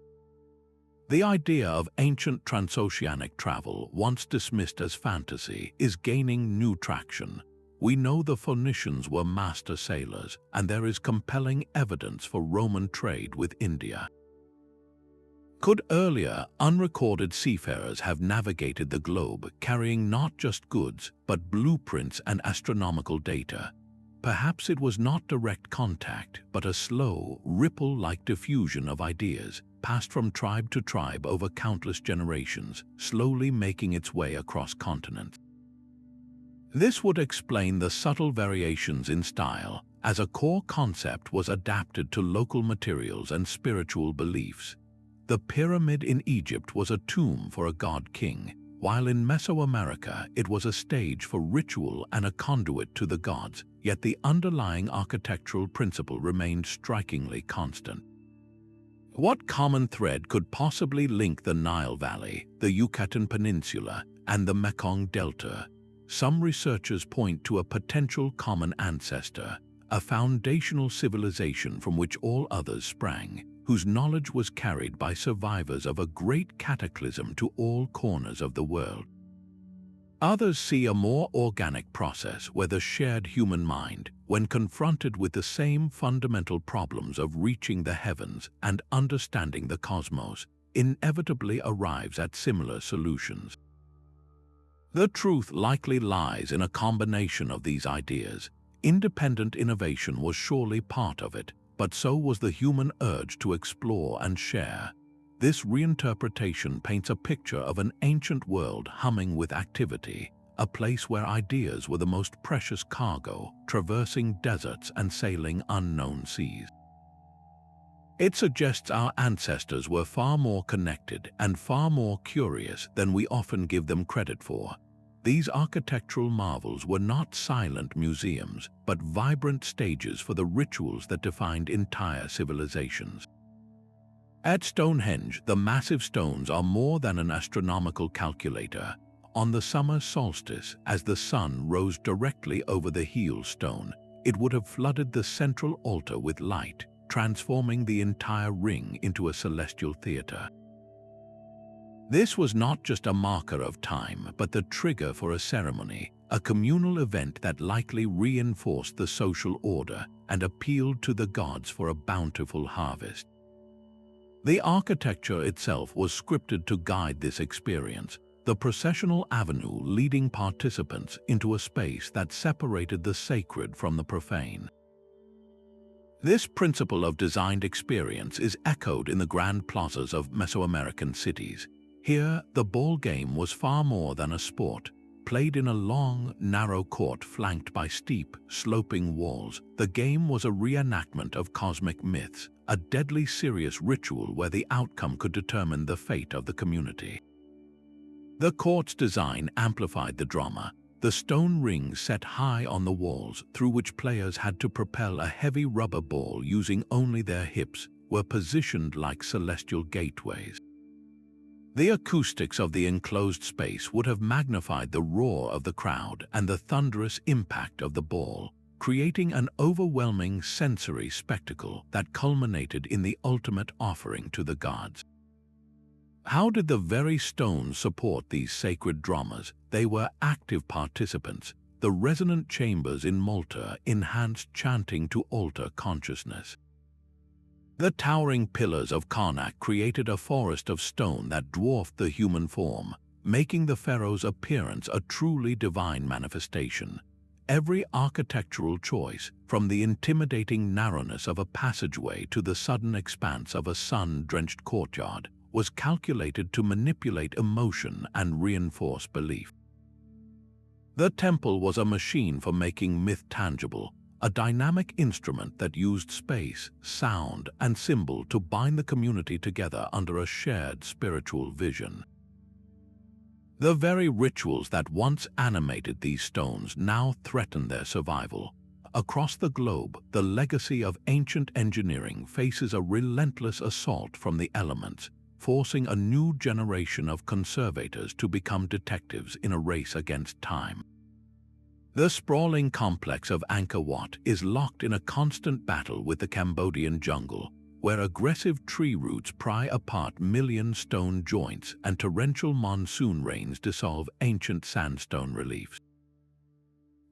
The idea of ancient transoceanic travel, once dismissed as fantasy, is gaining new traction. We know the Phoenicians were master sailors, and there is compelling evidence for Roman trade with India. Could earlier, unrecorded seafarers have navigated the globe carrying not just goods, but blueprints and astronomical data? Perhaps it was not direct contact, but a slow, ripple-like diffusion of ideas, passed from tribe to tribe over countless generations, slowly making its way across continents. This would explain the subtle variations in style, as a core concept was adapted to local materials and spiritual beliefs. The pyramid in Egypt was a tomb for a god-king, while in Mesoamerica it was a stage for ritual and a conduit to the gods, yet the underlying architectural principle remained strikingly constant. What common thread could possibly link the Nile Valley, the Yucatan Peninsula, and the Mekong Delta? Some researchers point to a potential common ancestor, a foundational civilization from which all others sprang, whose knowledge was carried by survivors of a great cataclysm to all corners of the world. Others see a more organic process where the shared human mind, when confronted with the same fundamental problems of reaching the heavens and understanding the cosmos, inevitably arrives at similar solutions. The truth likely lies in a combination of these ideas. Independent innovation was surely part of it, but so was the human urge to explore and share. This reinterpretation paints a picture of an ancient world humming with activity, a place where ideas were the most precious cargo, traversing deserts and sailing unknown seas. It suggests our ancestors were far more connected and far more curious than we often give them credit for. These architectural marvels were not silent museums, but vibrant stages for the rituals that defined entire civilizations. At Stonehenge, the massive stones are more than an astronomical calculator. On the summer solstice, as the sun rose directly over the heel stone, it would have flooded the central altar with light, transforming the entire ring into a celestial theater. This was not just a marker of time, but the trigger for a ceremony, a communal event that likely reinforced the social order and appealed to the gods for a bountiful harvest. The architecture itself was scripted to guide this experience, the processional avenue leading participants into a space that separated the sacred from the profane. This principle of designed experience is echoed in the grand plazas of Mesoamerican cities. Here, the ball game was far more than a sport. Played in a long, narrow court flanked by steep, sloping walls, the game was a reenactment of cosmic myths, a deadly serious ritual where the outcome could determine the fate of the community. The court's design amplified the drama. The stone rings set high on the walls, through which players had to propel a heavy rubber ball using only their hips, were positioned like celestial gateways. The acoustics of the enclosed space would have magnified the roar of the crowd and the thunderous impact of the ball, creating an overwhelming sensory spectacle that culminated in the ultimate offering to the gods. How did the very stones support these sacred dramas? They were active participants. the resonant chambers in Malta enhanced chanting to alter consciousness. The towering pillars of Karnak created a forest of stone that dwarfed the human form, making the pharaoh's appearance a truly divine manifestation. Every architectural choice, from the intimidating narrowness of a passageway to the sudden expanse of a sun-drenched courtyard, was calculated to manipulate emotion and reinforce belief. The temple was a machine for making myth tangible, a dynamic instrument that used space, sound, and symbol to bind the community together under a shared spiritual vision. The very rituals that once animated these stones now threaten their survival. Across the globe, the legacy of ancient engineering faces a relentless assault from the elements, forcing a new generation of conservators to become detectives in a race against time. The sprawling complex of Angkor Wat is locked in a constant battle with the Cambodian jungle, where aggressive tree roots pry apart million stone joints and torrential monsoon rains dissolve ancient sandstone reliefs.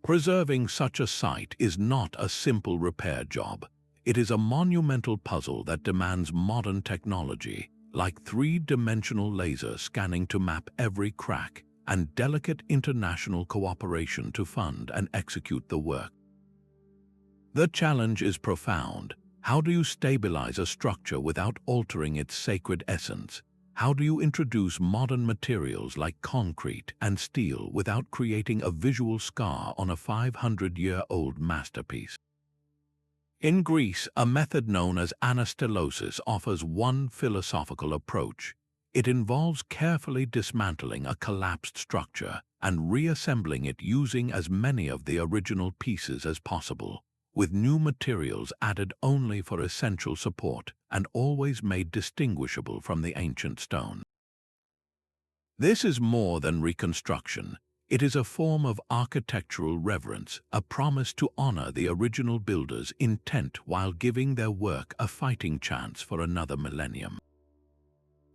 Preserving such a site is not a simple repair job. It is a monumental puzzle that demands modern technology, like three-dimensional laser scanning to map every crack, and delicate international cooperation to fund and execute the work. The challenge is profound. How do you stabilize a structure without altering its sacred essence? How do you introduce modern materials like concrete and steel without creating a visual scar on a 500-year-old masterpiece? In Greece, a method known as anastylosis offers one philosophical approach. It involves carefully dismantling a collapsed structure and reassembling it using as many of the original pieces as possible, with new materials added only for essential support and always made distinguishable from the ancient stone. This is more than reconstruction. It is a form of architectural reverence, a promise to honor the original builders' intent while giving their work a fighting chance for another millennium.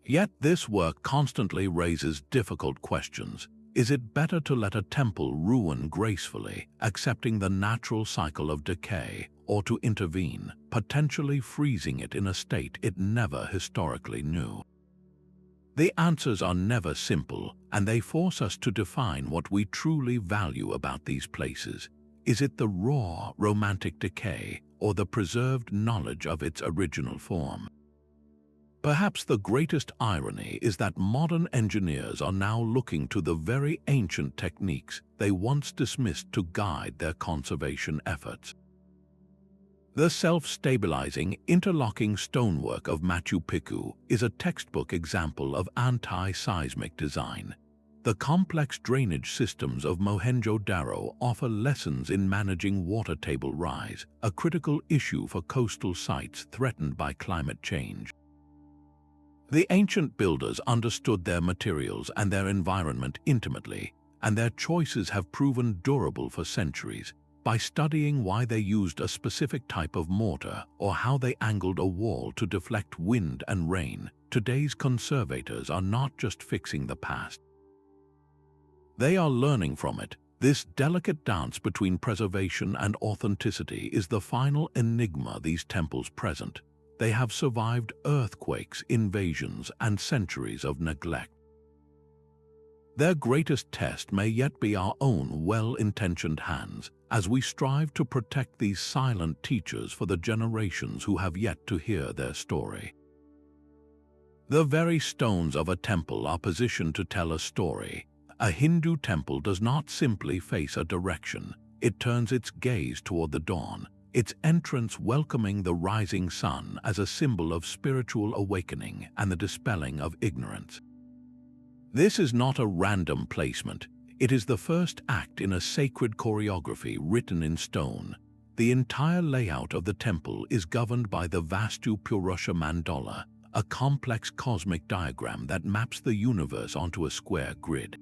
Yet this work constantly raises difficult questions. Is it better to let a temple ruin gracefully, accepting the natural cycle of decay, or to intervene, potentially freezing it in a state it never historically knew? The answers are never simple, and they force us to define what we truly value about these places. Is it the raw, romantic decay, or the preserved knowledge of its original form? Perhaps the greatest irony is that modern engineers are now looking to the very ancient techniques they once dismissed to guide their conservation efforts. The self-stabilizing, interlocking stonework of Machu Picchu is a textbook example of anti-seismic design. The complex drainage systems of Mohenjo-Daro offer lessons in managing water table rise, a critical issue for coastal sites threatened by climate change. The ancient builders understood their materials and their environment intimately, and their choices have proven durable for centuries. By studying why they used a specific type of mortar or how they angled a wall to deflect wind and rain, today's conservators are not just fixing the past. They are learning from it. This delicate dance between preservation and authenticity is the final enigma these temples present. They have survived earthquakes, invasions, and centuries of neglect. Their greatest test may yet be our own well-intentioned hands, as we strive to protect these silent teachers for the generations who have yet to hear their story. The very stones of a temple are positioned to tell a story. A Hindu temple does not simply face a direction, it turns its gaze toward the dawn, its entrance welcoming the rising sun as a symbol of spiritual awakening and the dispelling of ignorance. This is not a random placement, it is the first act in a sacred choreography written in stone. The entire layout of the temple is governed by the Vastu Purusha mandala, a complex cosmic diagram that maps the universe onto a square grid.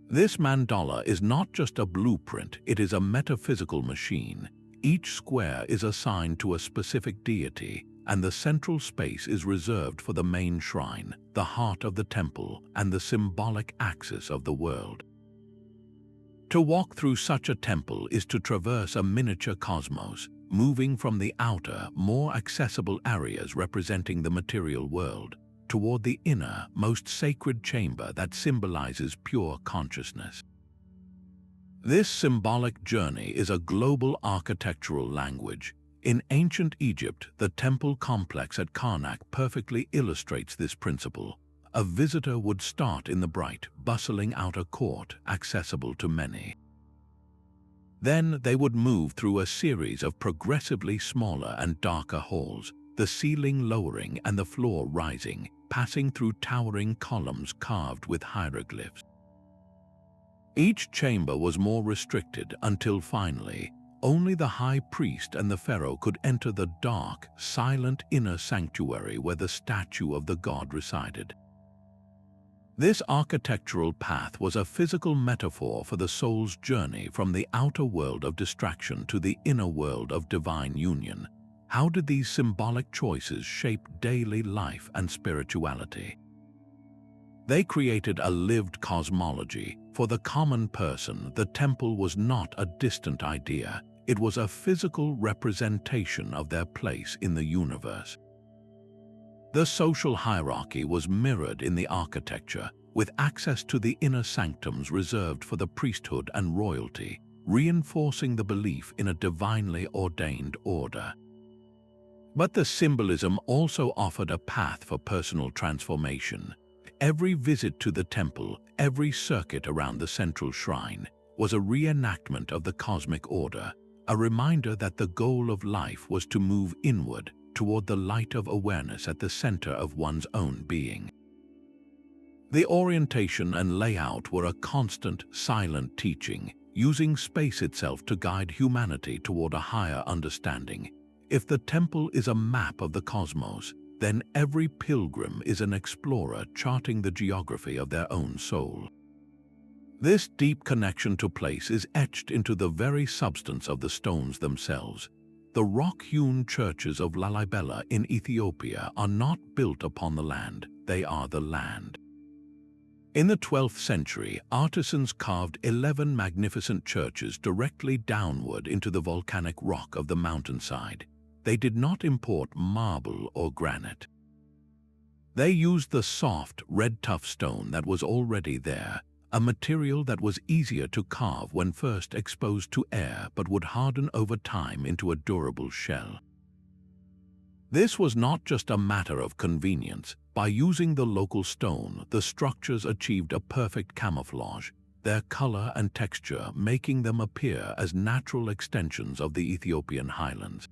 This mandala is not just a blueprint, it is a metaphysical machine. Each square is assigned to a specific deity, and the central space is reserved for the main shrine, the heart of the temple, and the symbolic axis of the world. To walk through such a temple is to traverse a miniature cosmos, moving from the outer, more accessible areas representing the material world, toward the inner, most sacred chamber that symbolizes pure consciousness. This symbolic journey is a global architectural language. In ancient Egypt, the temple complex at Karnak perfectly illustrates this principle. A visitor would start in the bright, bustling outer court, accessible to many. Then they would move through a series of progressively smaller and darker halls, the ceiling lowering and the floor rising, passing through towering columns carved with hieroglyphs. Each chamber was more restricted until finally, only the high priest and the pharaoh could enter the dark, silent inner sanctuary where the statue of the god resided. This architectural path was a physical metaphor for the soul's journey from the outer world of distraction to the inner world of divine union. How did these symbolic choices shape daily life and spirituality? They created a lived cosmology. For the common person, the temple was not a distant idea. It was a physical representation of their place in the universe. The social hierarchy was mirrored in the architecture, with access to the inner sanctums reserved for the priesthood and royalty, reinforcing the belief in a divinely ordained order. But the symbolism also offered a path for personal transformation. Every visit to the temple, every circuit around the central shrine, was a reenactment of the cosmic order, a reminder that the goal of life was to move inward toward the light of awareness at the center of one's own being. The orientation and layout were a constant, silent teaching, using space itself to guide humanity toward a higher understanding. If the temple is a map of the cosmos, then every pilgrim is an explorer charting the geography of their own soul. This deep connection to place is etched into the very substance of the stones themselves. The rock-hewn churches of Lalibela in Ethiopia are not built upon the land, they are the land. In the 12th century, artisans carved 11 magnificent churches directly downward into the volcanic rock of the mountainside. They did not import marble or granite. They used the soft, red-tuff stone that was already there, a material that was easier to carve when first exposed to air but would harden over time into a durable shell. This was not just a matter of convenience. By using the local stone, the structures achieved a perfect camouflage, their color and texture making them appear as natural extensions of the Ethiopian highlands.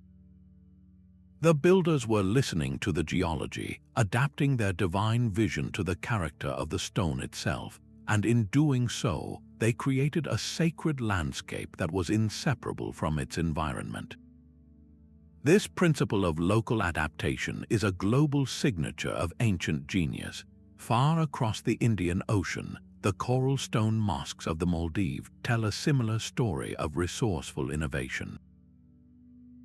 The builders were listening to the geology, adapting their divine vision to the character of the stone itself, and in doing so, they created a sacred landscape that was inseparable from its environment. This principle of local adaptation is a global signature of ancient genius. Far across the Indian Ocean, the coral stone mosques of the Maldives tell a similar story of resourceful innovation.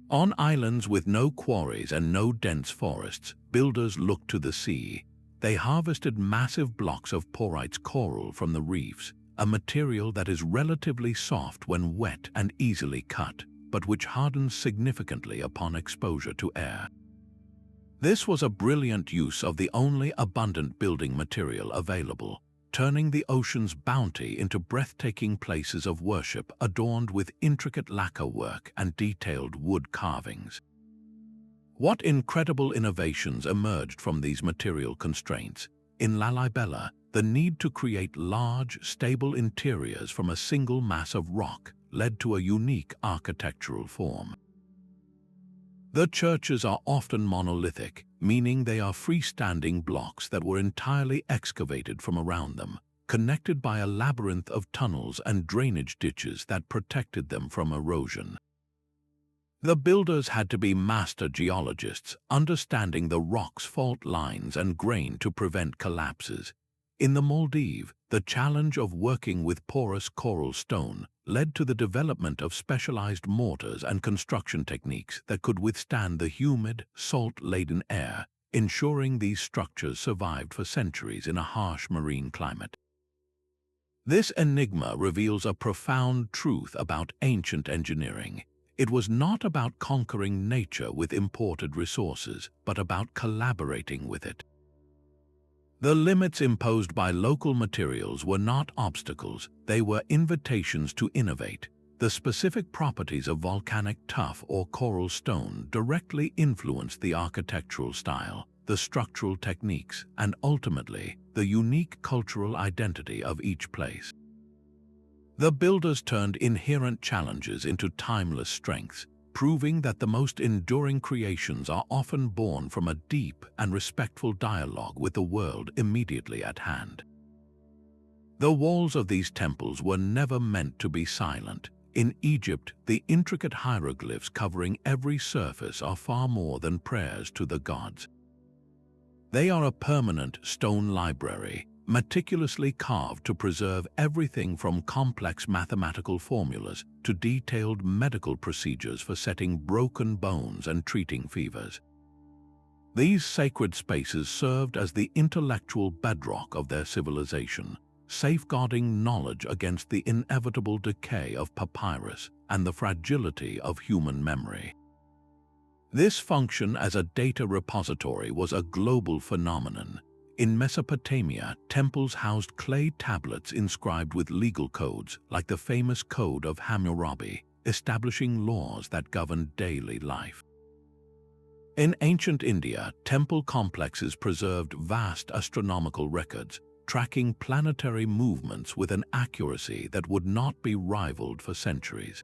On islands with no quarries and no dense forests, builders looked to the sea. They harvested massive blocks of porite coral from the reefs, a material that is relatively soft when wet and easily cut, but which hardens significantly upon exposure to air. This was a brilliant use of the only abundant building material available, turning the ocean's bounty into breathtaking places of worship adorned with intricate lacquer work and detailed wood carvings. What incredible innovations emerged from these material constraints? In Lalibela, the need to create large, stable interiors from a single mass of rock led to a unique architectural form. The churches are often monolithic, meaning they are freestanding blocks that were entirely excavated from around them, connected by a labyrinth of tunnels and drainage ditches that protected them from erosion. The builders had to be master geologists, understanding the rock's fault lines and grain to prevent collapses. In the Maldives, the challenge of working with porous coral stone led to the development of specialized mortars and construction techniques that could withstand the humid, salt-laden air, ensuring these structures survived for centuries in a harsh marine climate. This enigma reveals a profound truth about ancient engineering. It was not about conquering nature with imported resources, but about collaborating with it. The limits imposed by local materials were not obstacles, they were invitations to innovate. The specific properties of volcanic tuff or coral stone directly influenced the architectural style, the structural techniques, and ultimately, the unique cultural identity of each place. The builders turned inherent challenges into timeless strengths, proving that the most enduring creations are often born from a deep and respectful dialogue with the world immediately at hand. The walls of these temples were never meant to be silent. In Egypt, the intricate hieroglyphs covering every surface are far more than prayers to the gods. They are a permanent stone library, meticulously carved to preserve everything from complex mathematical formulas to detailed medical procedures for setting broken bones and treating fevers. These sacred spaces served as the intellectual bedrock of their civilization, safeguarding knowledge against the inevitable decay of papyrus and the fragility of human memory. This function as a data repository was a global phenomenon. In Mesopotamia, temples housed clay tablets inscribed with legal codes, like the famous Code of Hammurabi, establishing laws that governed daily life. In ancient India, temple complexes preserved vast astronomical records, tracking planetary movements with an accuracy that would not be rivaled for centuries.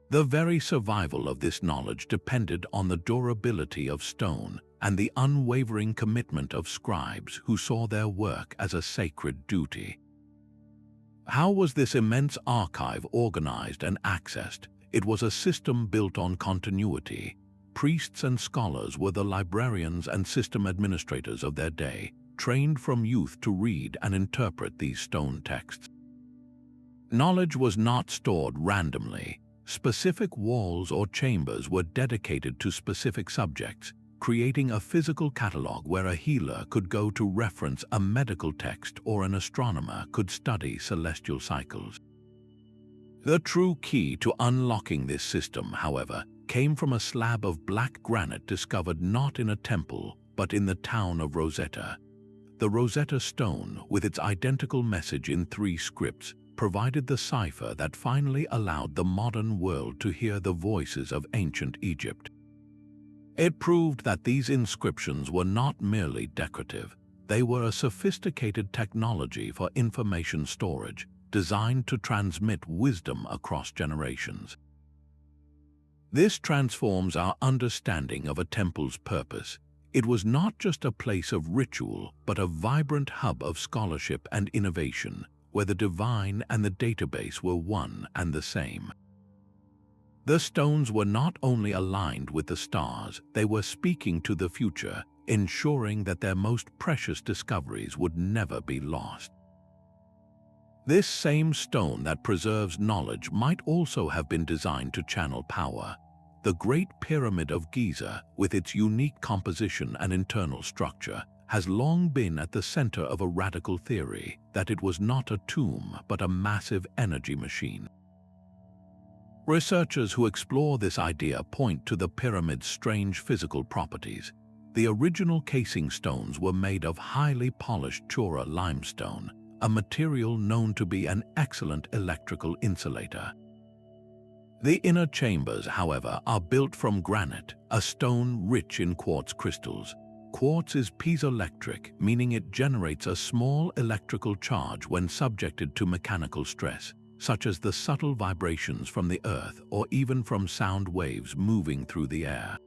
The very survival of this knowledge depended on the durability of stone and the unwavering commitment of scribes who saw their work as a sacred duty. How was this immense archive organized and accessed? It was a system built on continuity. Priests and scholars were the librarians and system administrators of their day, trained from youth to read and interpret these stone texts. Knowledge was not stored randomly. Specific walls or chambers were dedicated to specific subjects, creating a physical catalog where a healer could go to reference a medical text or an astronomer could study celestial cycles. The true key to unlocking this system, however, came from a slab of black granite discovered not in a temple, but in the town of Rosetta. The Rosetta Stone, with its identical message in 3 scripts, provided the cipher that finally allowed the modern world to hear the voices of ancient Egypt. It proved that these inscriptions were not merely decorative. They were a sophisticated technology for information storage, designed to transmit wisdom across generations. This transforms our understanding of a temple's purpose. It was not just a place of ritual, but a vibrant hub of scholarship and innovation, where the divine and the database were one and the same. The stones were not only aligned with the stars, they were speaking to the future, ensuring that their most precious discoveries would never be lost. This same stone that preserves knowledge might also have been designed to channel power. The Great Pyramid of Giza, with its unique composition and internal structure, has long been at the center of a radical theory that it was not a tomb but a massive energy machine. Researchers who explore this idea point to the pyramid's strange physical properties. The original casing stones were made of highly polished Chora limestone, a material known to be an excellent electrical insulator. The inner chambers, however, are built from granite, a stone rich in quartz crystals. Quartz is piezoelectric, meaning it generates a small electrical charge when subjected to mechanical stress, such as the subtle vibrations from the earth or even from sound waves moving through the air.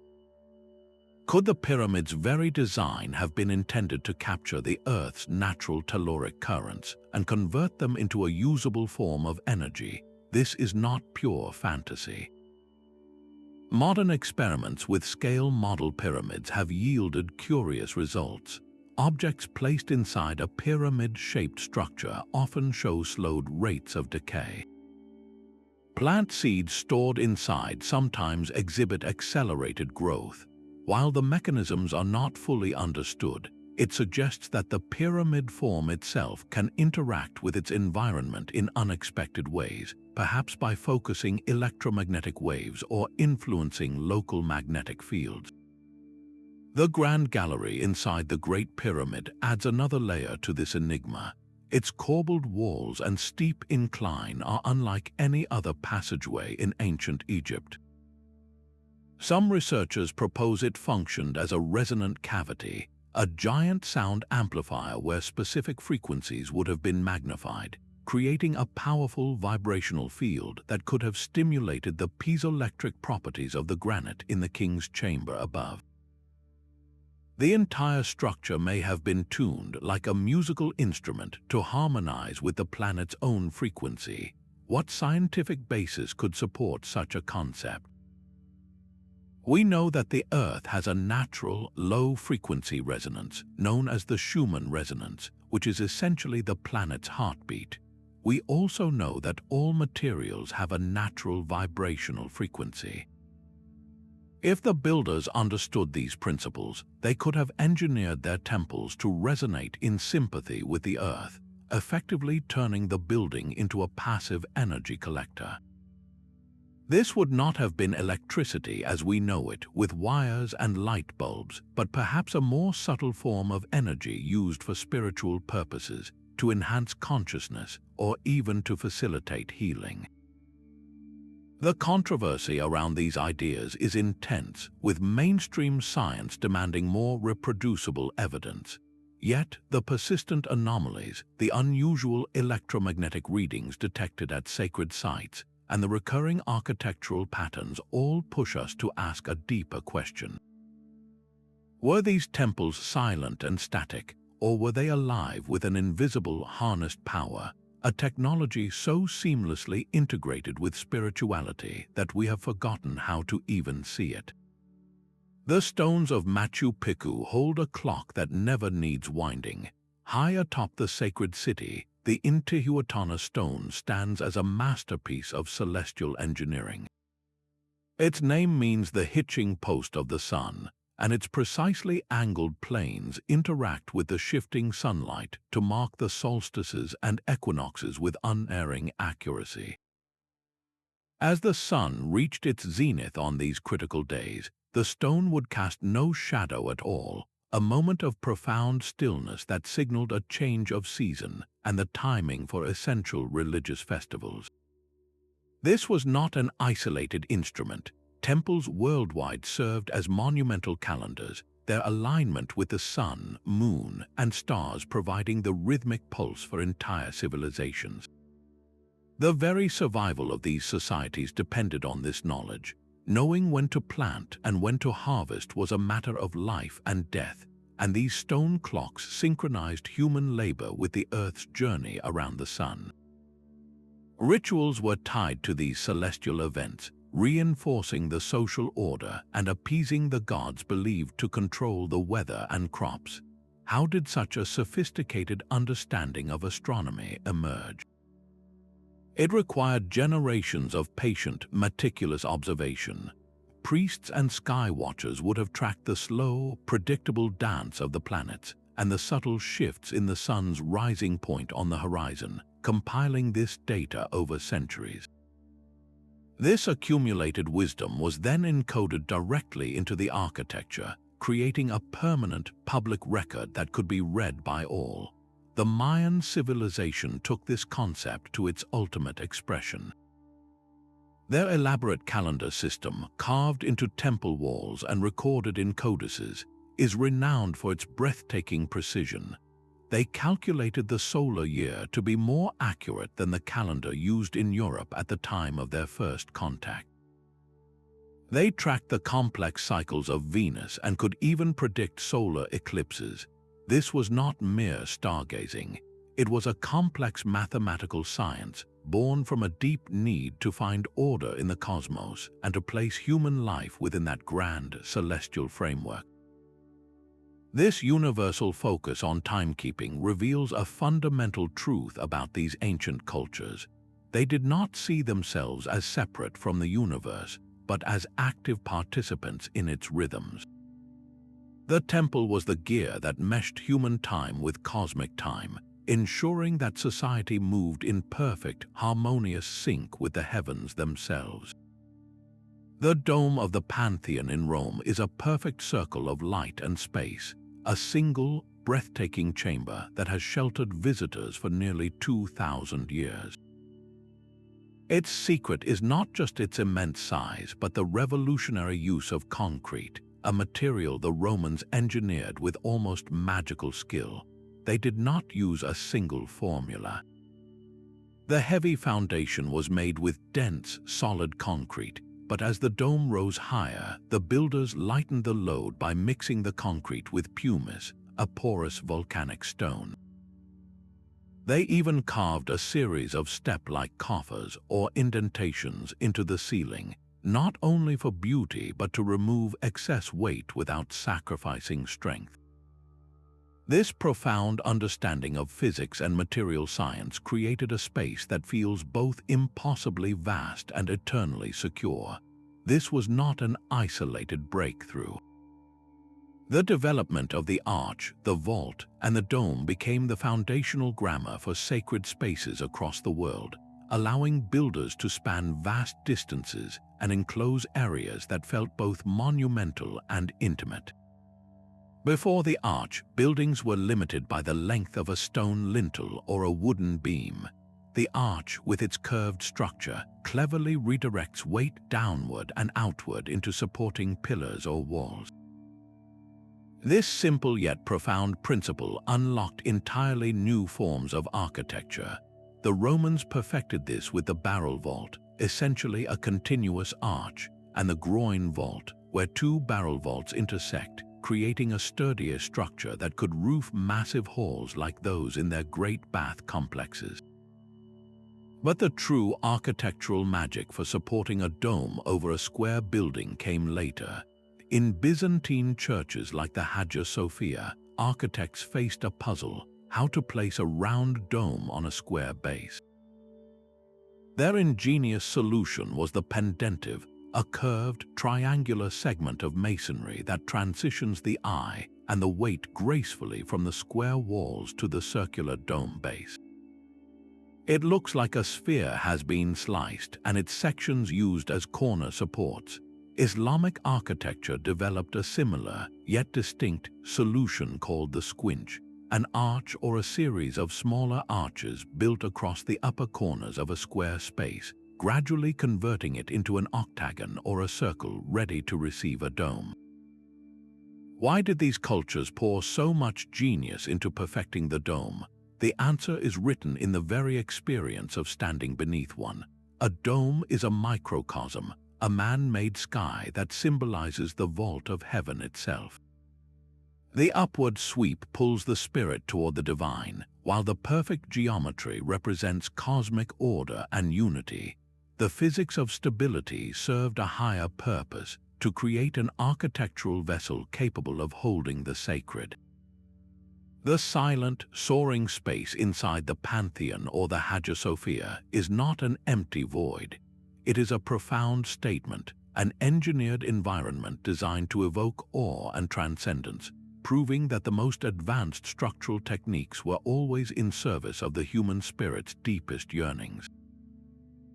Could the pyramid's very design have been intended to capture the Earth's natural telluric currents and convert them into a usable form of energy? This is not pure fantasy. Modern experiments with scale model pyramids have yielded curious results. Objects placed inside a pyramid-shaped structure often show slowed rates of decay. Plant seeds stored inside sometimes exhibit accelerated growth. While the mechanisms are not fully understood, It suggests that the pyramid form itself can interact with its environment in unexpected ways, perhaps by focusing electromagnetic waves or influencing local magnetic fields. The Grand Gallery inside the Great Pyramid adds another layer to this enigma. Its corbelled walls and steep incline are unlike any other passageway in ancient Egypt. Some researchers propose it functioned as a resonant cavity, a giant sound amplifier where specific frequencies would have been magnified, creating a powerful vibrational field that could have stimulated the piezoelectric properties of the granite in the king's chamber above. The entire structure may have been tuned like a musical instrument to harmonize with the planet's own frequency. What scientific basis could support such a concept? We know that the Earth has a natural, low-frequency resonance, known as the Schumann resonance, which is essentially the planet's heartbeat. We also know that all materials have a natural vibrational frequency. If the builders understood these principles, they could have engineered their temples to resonate in sympathy with the Earth, effectively turning the building into a passive energy collector. This would not have been electricity as we know it, with wires and light bulbs, but perhaps a more subtle form of energy used for spiritual purposes, to enhance consciousness, or even to facilitate healing. The controversy around these ideas is intense, with mainstream science demanding more reproducible evidence. Yet, the persistent anomalies, the unusual electromagnetic readings detected at sacred sites, and the recurring architectural patterns all push us to ask a deeper question. Were these temples silent and static, or were they alive with an invisible harnessed power, a technology so seamlessly integrated with spirituality that we have forgotten how to even see it? The stones of Machu Picchu hold a clock that never needs winding. High atop the sacred city, the Intihuatana stone stands as a masterpiece of celestial engineering. Its name means the hitching post of the sun, and its precisely angled planes interact with the shifting sunlight to mark the solstices and equinoxes with unerring accuracy. As the sun reached its zenith on these critical days, the stone would cast no shadow at all, a moment of profound stillness that signaled a change of season and the timing for essential religious festivals. This was not an isolated instrument. Temples worldwide served as monumental calendars, their alignment with the sun, moon, and stars providing the rhythmic pulse for entire civilizations. The very survival of these societies depended on this knowledge. Knowing when to plant and when to harvest was a matter of life and death, and these stone clocks synchronized human labor with the Earth's journey around the sun. Rituals were tied to these celestial events, reinforcing the social order and appeasing the gods believed to control the weather and crops. How did such a sophisticated understanding of astronomy emerge? It required generations of patient, meticulous observation. Priests and sky watchers would have tracked the slow, predictable dance of the planets and the subtle shifts in the sun's rising point on the horizon, compiling this data over centuries. This accumulated wisdom was then encoded directly into the architecture, creating a permanent public record that could be read by all. The Mayan civilization took this concept to its ultimate expression. Their elaborate calendar system, carved into temple walls and recorded in codices, is renowned for its breathtaking precision. They calculated the solar year to be more accurate than the calendar used in Europe at the time of their first contact. They tracked the complex cycles of Venus and could even predict solar eclipses. This was not mere stargazing. It was a complex mathematical science born from a deep need to find order in the cosmos and to place human life within that grand celestial framework. This universal focus on timekeeping reveals a fundamental truth about these ancient cultures. They did not see themselves as separate from the universe, but as active participants in its rhythms. The temple was the gear that meshed human time with cosmic time, ensuring that society moved in perfect, harmonious sync with the heavens themselves. The dome of the Pantheon in Rome is a perfect circle of light and space, a single, breathtaking chamber that has sheltered visitors for nearly 2,000 years. Its secret is not just its immense size, but the revolutionary use of concrete, a material the Romans engineered with almost magical skill. They did not use a single formula. The heavy foundation was made with dense, solid concrete, but as the dome rose higher, the builders lightened the load by mixing the concrete with pumice, a porous volcanic stone. They even carved a series of step-like coffers or indentations into the ceiling, not only for beauty but to remove excess weight without sacrificing strength. This profound understanding of physics and material science created a space that feels both impossibly vast and eternally secure. This was not an isolated breakthrough. The development of the arch, the vault, and the dome became the foundational grammar for sacred spaces across the world, allowing builders to span vast distances and enclose areas that felt both monumental and intimate. Before the arch, buildings were limited by the length of a stone lintel or a wooden beam. The arch, with its curved structure, cleverly redirects weight downward and outward into supporting pillars or walls. This simple yet profound principle unlocked entirely new forms of architecture. The Romans perfected this with the barrel vault, essentially a continuous arch, and the groin vault, where two barrel vaults intersect, creating a sturdier structure that could roof massive halls like those in their great bath complexes. But the true architectural magic for supporting a dome over a square building came later. In Byzantine churches like the Hagia Sophia, architects faced a puzzle: how to place a round dome on a square base. Their ingenious solution was the pendentive, a curved, triangular segment of masonry that transitions the eye and the weight gracefully from the square walls to the circular dome base. It looks like a sphere has been sliced and its sections used as corner supports. Islamic architecture developed a similar, yet distinct, solution called the squinch, an arch or a series of smaller arches built across the upper corners of a square space, gradually converting it into an octagon or a circle ready to receive a dome. Why did these cultures pour so much genius into perfecting the dome? The answer is written in the very experience of standing beneath one. A dome is a microcosm, a man-made sky that symbolizes the vault of heaven itself. The upward sweep pulls the spirit toward the divine, while the perfect geometry represents cosmic order and unity. The physics of stability served a higher purpose: to create an architectural vessel capable of holding the sacred. The silent, soaring space inside the Pantheon or the Hagia Sophia is not an empty void. It is a profound statement, an engineered environment designed to evoke awe and transcendence, proving that the most advanced structural techniques were always in service of the human spirit's deepest yearnings.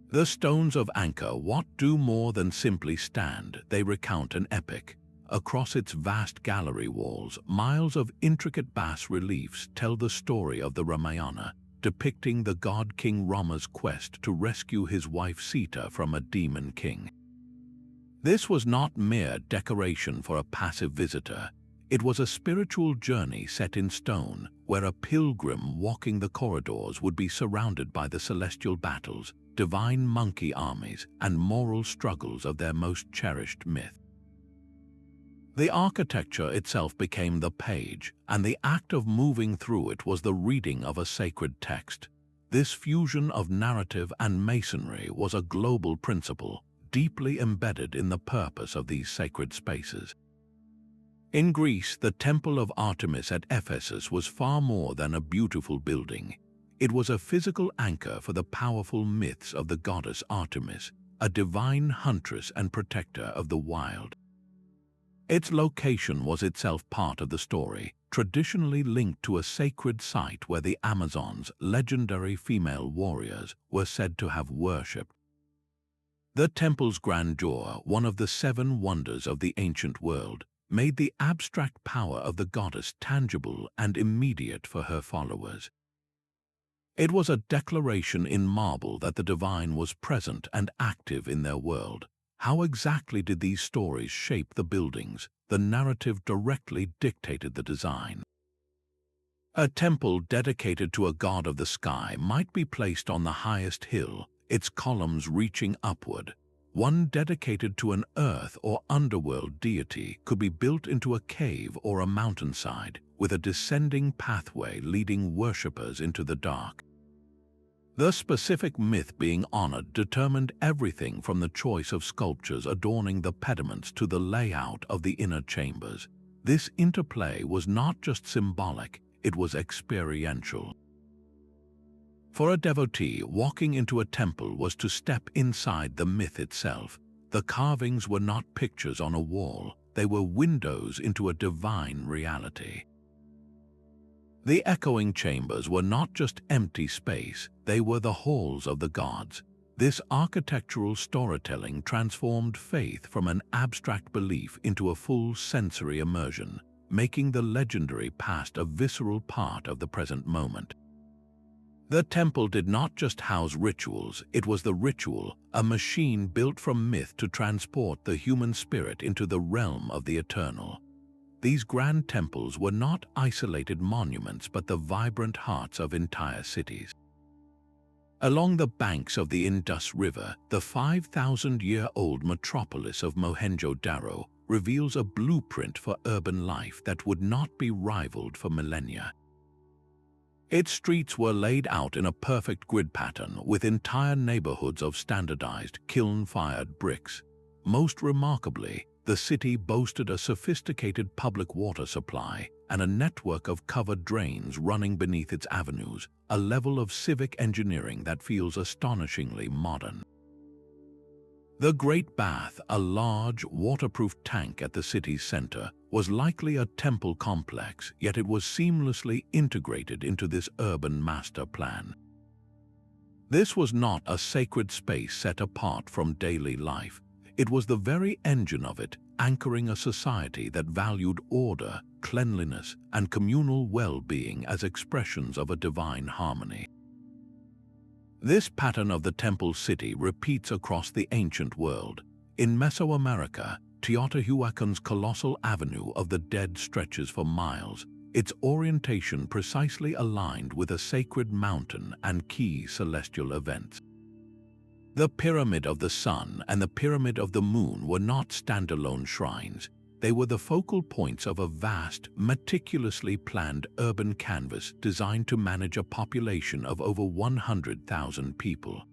The stones of Angkor Wat do more than simply stand, they recount an epic. Across its vast gallery walls, miles of intricate bas-reliefs tell the story of the Ramayana, depicting the god King Rama's quest to rescue his wife Sita from a demon king. This was not mere decoration for a passive visitor. It was a spiritual journey set in stone, where a pilgrim walking the corridors would be surrounded by the celestial battles, divine monkey armies, and moral struggles of their most cherished myth. The architecture itself became the page, and the act of moving through it was the reading of a sacred text. This fusion of narrative and masonry was a global principle, deeply embedded in the purpose of these sacred spaces. In Greece, the Temple of Artemis at Ephesus was far more than a beautiful building. It was a physical anchor for the powerful myths of the goddess Artemis, a divine huntress and protector of the wild. Its location was itself part of the story, traditionally linked to a sacred site where the Amazons, legendary female warriors, were said to have worshipped. The temple's grandeur, one of the 7 wonders of the ancient world, made the abstract power of the goddess tangible and immediate for her followers. It was a declaration in marble that the divine was present and active in their world. How exactly did these stories shape the buildings? The narrative directly dictated the design. A temple dedicated to a god of the sky might be placed on the highest hill, its columns reaching upward. One dedicated to an earth or underworld deity could be built into a cave or a mountainside, with a descending pathway leading worshippers into the dark. The specific myth being honored determined everything from the choice of sculptures adorning the pediments to the layout of the inner chambers. This interplay was not just symbolic, it was experiential. For a devotee, walking into a temple was to step inside the myth itself. The carvings were not pictures on a wall, they were windows into a divine reality. The echoing chambers were not just empty space, they were the halls of the gods. This architectural storytelling transformed faith from an abstract belief into a full sensory immersion, making the legendary past a visceral part of the present moment. The temple did not just house rituals, it was the ritual, a machine built from myth to transport the human spirit into the realm of the eternal. These grand temples were not isolated monuments but the vibrant hearts of entire cities. Along the banks of the Indus River, the 5,000-year-old metropolis of Mohenjo-Daro reveals a blueprint for urban life that would not be rivaled for millennia. Its streets were laid out in a perfect grid pattern with entire neighborhoods of standardized, kiln-fired bricks. Most remarkably, the city boasted a sophisticated public water supply and a network of covered drains running beneath its avenues, a level of civic engineering that feels astonishingly modern. The Great Bath, a large, waterproof tank at the city's center, was likely a temple complex, yet it was seamlessly integrated into this urban master plan. This was not a sacred space set apart from daily life. It was the very engine of it, anchoring a society that valued order, cleanliness, and communal well-being as expressions of a divine harmony. This pattern of the temple city repeats across the ancient world. In Mesoamerica, Teotihuacan's colossal avenue of the dead stretches for miles, its orientation precisely aligned with a sacred mountain and key celestial events. The Pyramid of the Sun and the Pyramid of the Moon were not standalone shrines. They were the focal points of a vast, meticulously planned urban canvas designed to manage a population of over 100,000 people.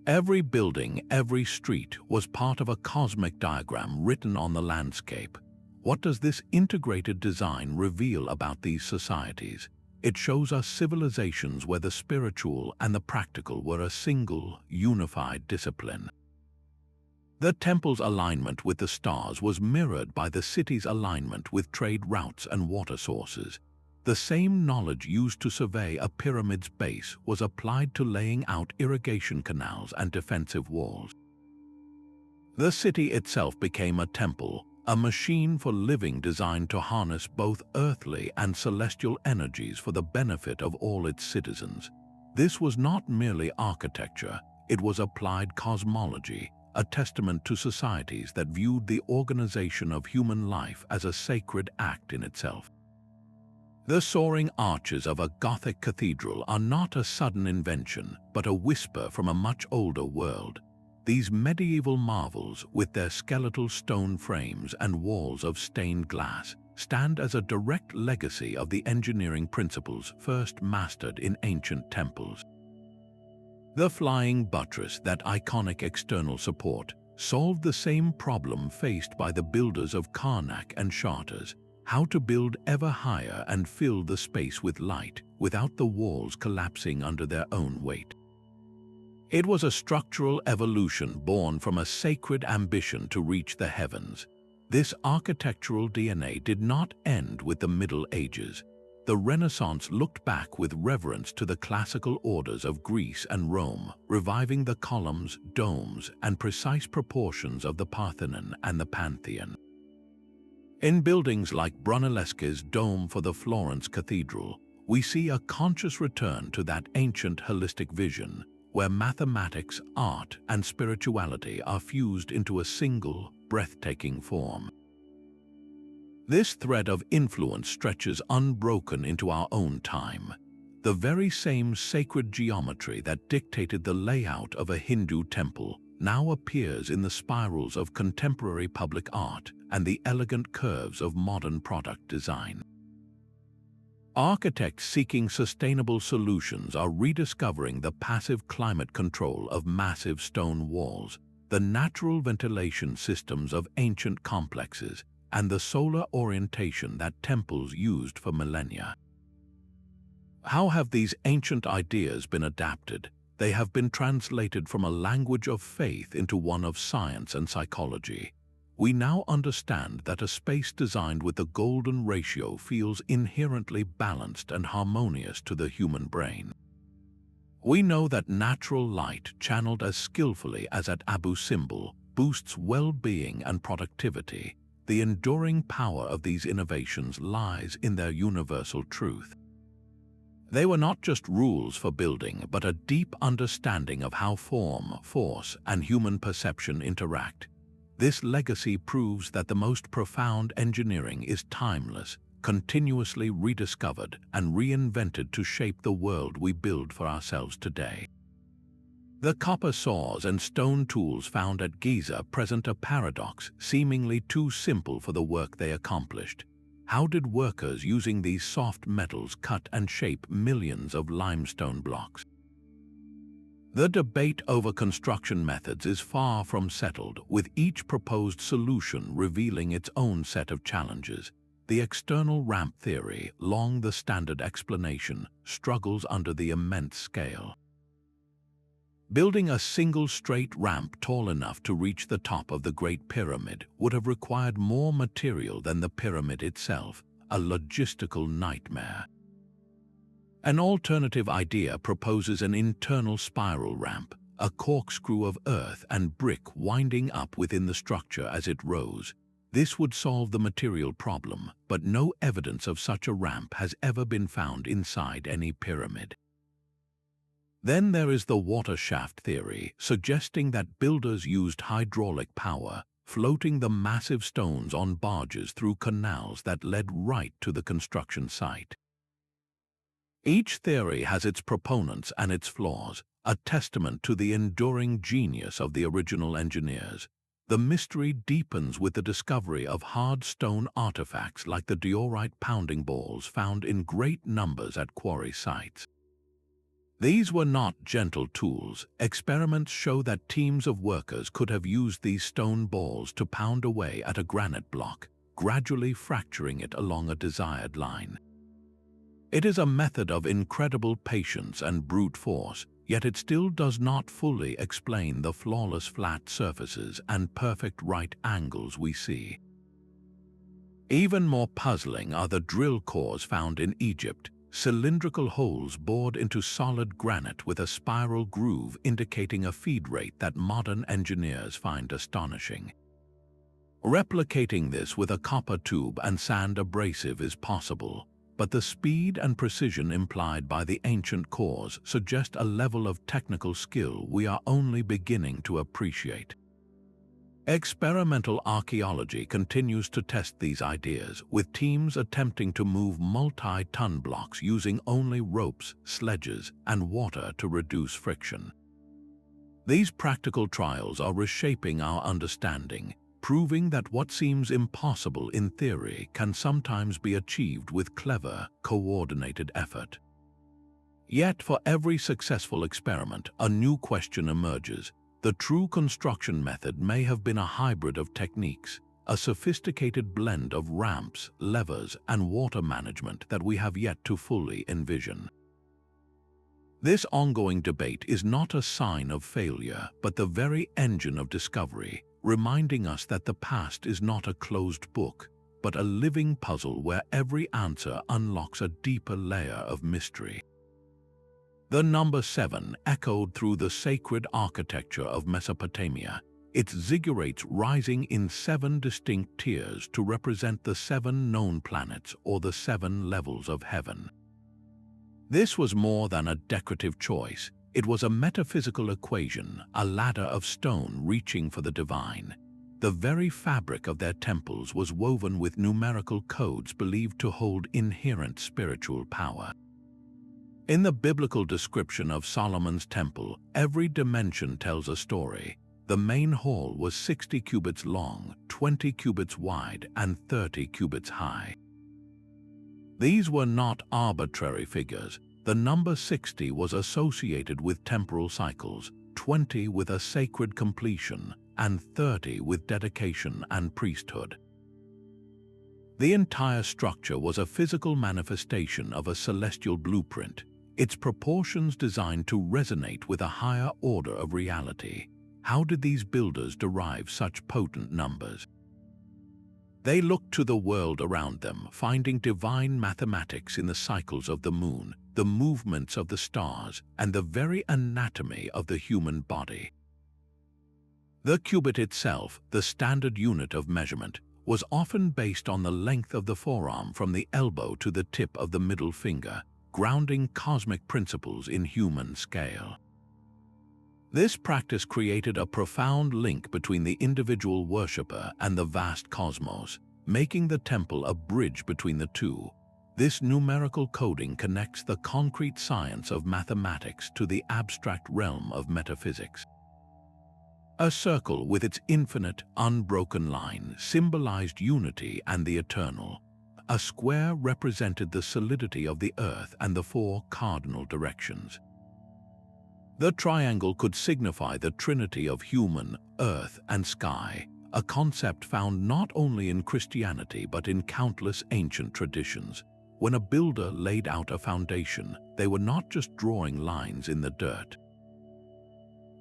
Every building, every street was part of a cosmic diagram written on the landscape. What does this integrated design reveal about these societies? It shows us civilizations where the spiritual and the practical were a single, unified discipline. The temple's alignment with the stars was mirrored by the city's alignment with trade routes and water sources. The same knowledge used to survey a pyramid's base was applied to laying out irrigation canals and defensive walls. The city itself became a temple, a machine for living designed to harness both earthly and celestial energies for the benefit of all its citizens. This was not merely architecture, it was applied cosmology, a testament to societies that viewed the organization of human life as a sacred act in itself. The soaring arches of a Gothic cathedral are not a sudden invention, but a whisper from a much older world. These medieval marvels, with their skeletal stone frames and walls of stained glass, stand as a direct legacy of the engineering principles first mastered in ancient temples. The flying buttress, that iconic external support, solved the same problem faced by the builders of Karnak and Chartres: how to build ever higher and fill the space with light without the walls collapsing under their own weight. It was a structural evolution born from a sacred ambition to reach the heavens. This architectural DNA did not end with the Middle Ages. The Renaissance looked back with reverence to the classical orders of Greece and Rome, reviving the columns, domes, and precise proportions of the Parthenon and the Pantheon. In buildings like Brunelleschi's dome for the Florence Cathedral, we see a conscious return to that ancient holistic vision, where mathematics, art, and spirituality are fused into a single, breathtaking form. This thread of influence stretches unbroken into our own time. The very same sacred geometry that dictated the layout of a Hindu temple now appears in the spirals of contemporary public art and the elegant curves of modern product design. Architects seeking sustainable solutions are rediscovering the passive climate control of massive stone walls, the natural ventilation systems of ancient complexes, and the solar orientation that temples used for millennia. How have these ancient ideas been adapted? They have been translated from a language of faith into one of science and psychology. We now understand that a space designed with the golden ratio feels inherently balanced and harmonious to the human brain. We know that natural light, channeled as skillfully as at Abu Simbel, boosts well-being and productivity. The enduring power of these innovations lies in their universal truth. They were not just rules for building, but a deep understanding of how form, force, and human perception interact. This legacy proves that the most profound engineering is timeless, continuously rediscovered and reinvented to shape the world we build for ourselves today. The copper saws and stone tools found at Giza present a paradox, seemingly too simple for the work they accomplished. How did workers using these soft metals cut and shape millions of limestone blocks? The debate over construction methods is far from settled, with each proposed solution revealing its own set of challenges. The external ramp theory, long the standard explanation, struggles under the immense scale. Building a single straight ramp tall enough to reach the top of the Great Pyramid would have required more material than the pyramid itself, a logistical nightmare. An alternative idea proposes an internal spiral ramp, a corkscrew of earth and brick winding up within the structure as it rose. This would solve the material problem, but no evidence of such a ramp has ever been found inside any pyramid. Then there is the water shaft theory, suggesting that builders used hydraulic power, floating the massive stones on barges through canals that led right to the construction site. Each theory has its proponents and its flaws, a testament to the enduring genius of the original engineers. The mystery deepens with the discovery of hard stone artifacts like the diorite pounding balls found in great numbers at quarry sites. These were not gentle tools. Experiments show that teams of workers could have used these stone balls to pound away at a granite block, gradually fracturing it along a desired line. It is a method of incredible patience and brute force, yet it still does not fully explain the flawless flat surfaces and perfect right angles we see. Even more puzzling are the drill cores found in Egypt, cylindrical holes bored into solid granite with a spiral groove indicating a feed rate that modern engineers find astonishing. Replicating this with a copper tube and sand abrasive is possible, but the speed and precision implied by the ancient cores suggest a level of technical skill we are only beginning to appreciate. Experimental archaeology continues to test these ideas, with teams attempting to move multi-ton blocks using only ropes, sledges, and water to reduce friction. These practical trials are reshaping our understanding, proving that what seems impossible in theory can sometimes be achieved with clever, coordinated effort. Yet for every successful experiment, a new question emerges. The true construction method may have been a hybrid of techniques, a sophisticated blend of ramps, levers, and water management that we have yet to fully envision. This ongoing debate is not a sign of failure, but the very engine of discovery, reminding us that the past is not a closed book, but a living puzzle where every answer unlocks a deeper layer of mystery. The number 7 echoed through the sacred architecture of Mesopotamia, its ziggurats rising in 7 distinct tiers to represent the 7 known planets or the 7 levels of heaven. This was more than a decorative choice. It was a metaphysical equation, a ladder of stone reaching for the divine. The very fabric of their temples was woven with numerical codes believed to hold inherent spiritual power. In the biblical description of Solomon's temple, every dimension tells a story. The main hall was 60 cubits long, 20 cubits wide, and 30 cubits high. These were not arbitrary figures. The number 60 was associated with temporal cycles, 20 with a sacred completion, and 30 with dedication and priesthood. The entire structure was a physical manifestation of a celestial blueprint, its proportions designed to resonate with a higher order of reality. How did these builders derive such potent numbers? They looked to the world around them, finding divine mathematics in the cycles of the moon, the movements of the stars, and the very anatomy of the human body. The cubit itself, the standard unit of measurement, was often based on the length of the forearm from the elbow to the tip of the middle finger, grounding cosmic principles in human scale. This practice created a profound link between the individual worshipper and the vast cosmos, making the temple a bridge between the two. This numerical coding connects the concrete science of mathematics to the abstract realm of metaphysics. A circle with its infinite, unbroken line symbolized unity and the eternal. A square represented the solidity of the earth and the 4 cardinal directions. The triangle could signify the trinity of human, earth, and sky, a concept found not only in Christianity but in countless ancient traditions. When a builder laid out a foundation, they were not just drawing lines in the dirt.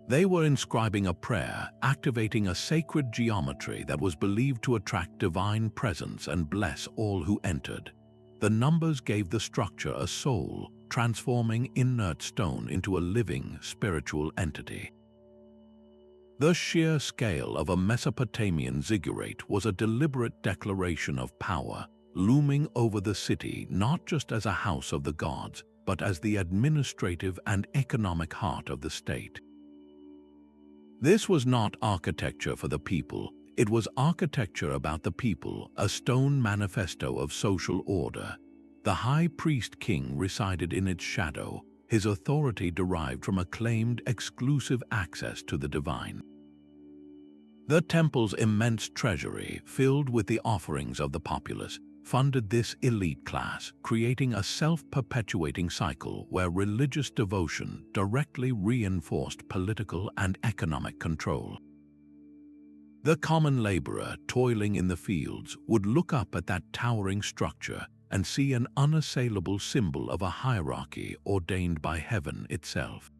They were inscribing a prayer, activating a sacred geometry that was believed to attract divine presence and bless all who entered. The numbers gave the structure a soul, transforming inert stone into a living, spiritual entity. The sheer scale of a Mesopotamian ziggurat was a deliberate declaration of power, looming over the city not just as a house of the gods, but as the administrative and economic heart of the state. This was not architecture for the people, it was architecture about the people, a stone manifesto of social order. The high priest king resided in its shadow, his authority derived from a claimed exclusive access to the divine. The temple's immense treasury, filled with the offerings of the populace, funded this elite class, creating a self-perpetuating cycle where religious devotion directly reinforced political and economic control. The common laborer toiling in the fields would look up at that towering structure and see an unassailable symbol of a hierarchy ordained by heaven itself.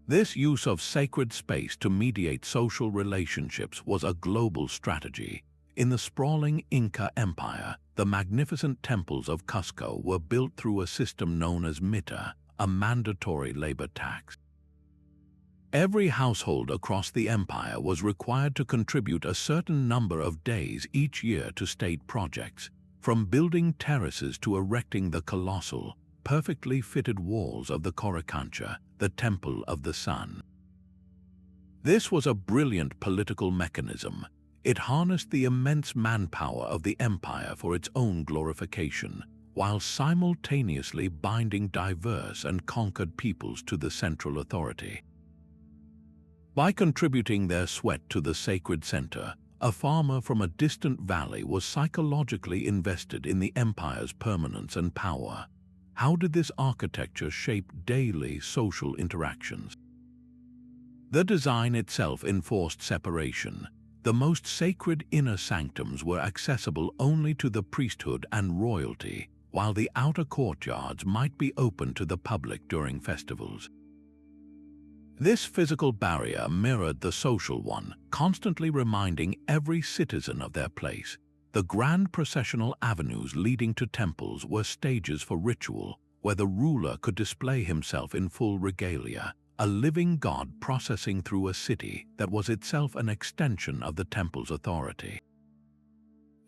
This use of sacred space to mediate social relationships was a global strategy. In the sprawling Inca Empire, the magnificent temples of Cusco were built through a system known as mita, a mandatory labor tax. Every household across the empire was required to contribute a certain number of days each year to state projects, from building terraces to erecting the colossal, perfectly fitted walls of the Coricancha, the Temple of the Sun. This was a brilliant political mechanism. It harnessed the immense manpower of the empire for its own glorification, while simultaneously binding diverse and conquered peoples to the central authority. By contributing their sweat to the sacred center, a farmer from a distant valley was psychologically invested in the empire's permanence and power. How did this architecture shape daily social interactions? The design itself enforced separation. The most sacred inner sanctums were accessible only to the priesthood and royalty, while the outer courtyards might be open to the public during festivals. This physical barrier mirrored the social one, constantly reminding every citizen of their place. The grand processional avenues leading to temples were stages for ritual, where the ruler could display himself in full regalia, a living god processing through a city that was itself an extension of the temple's authority.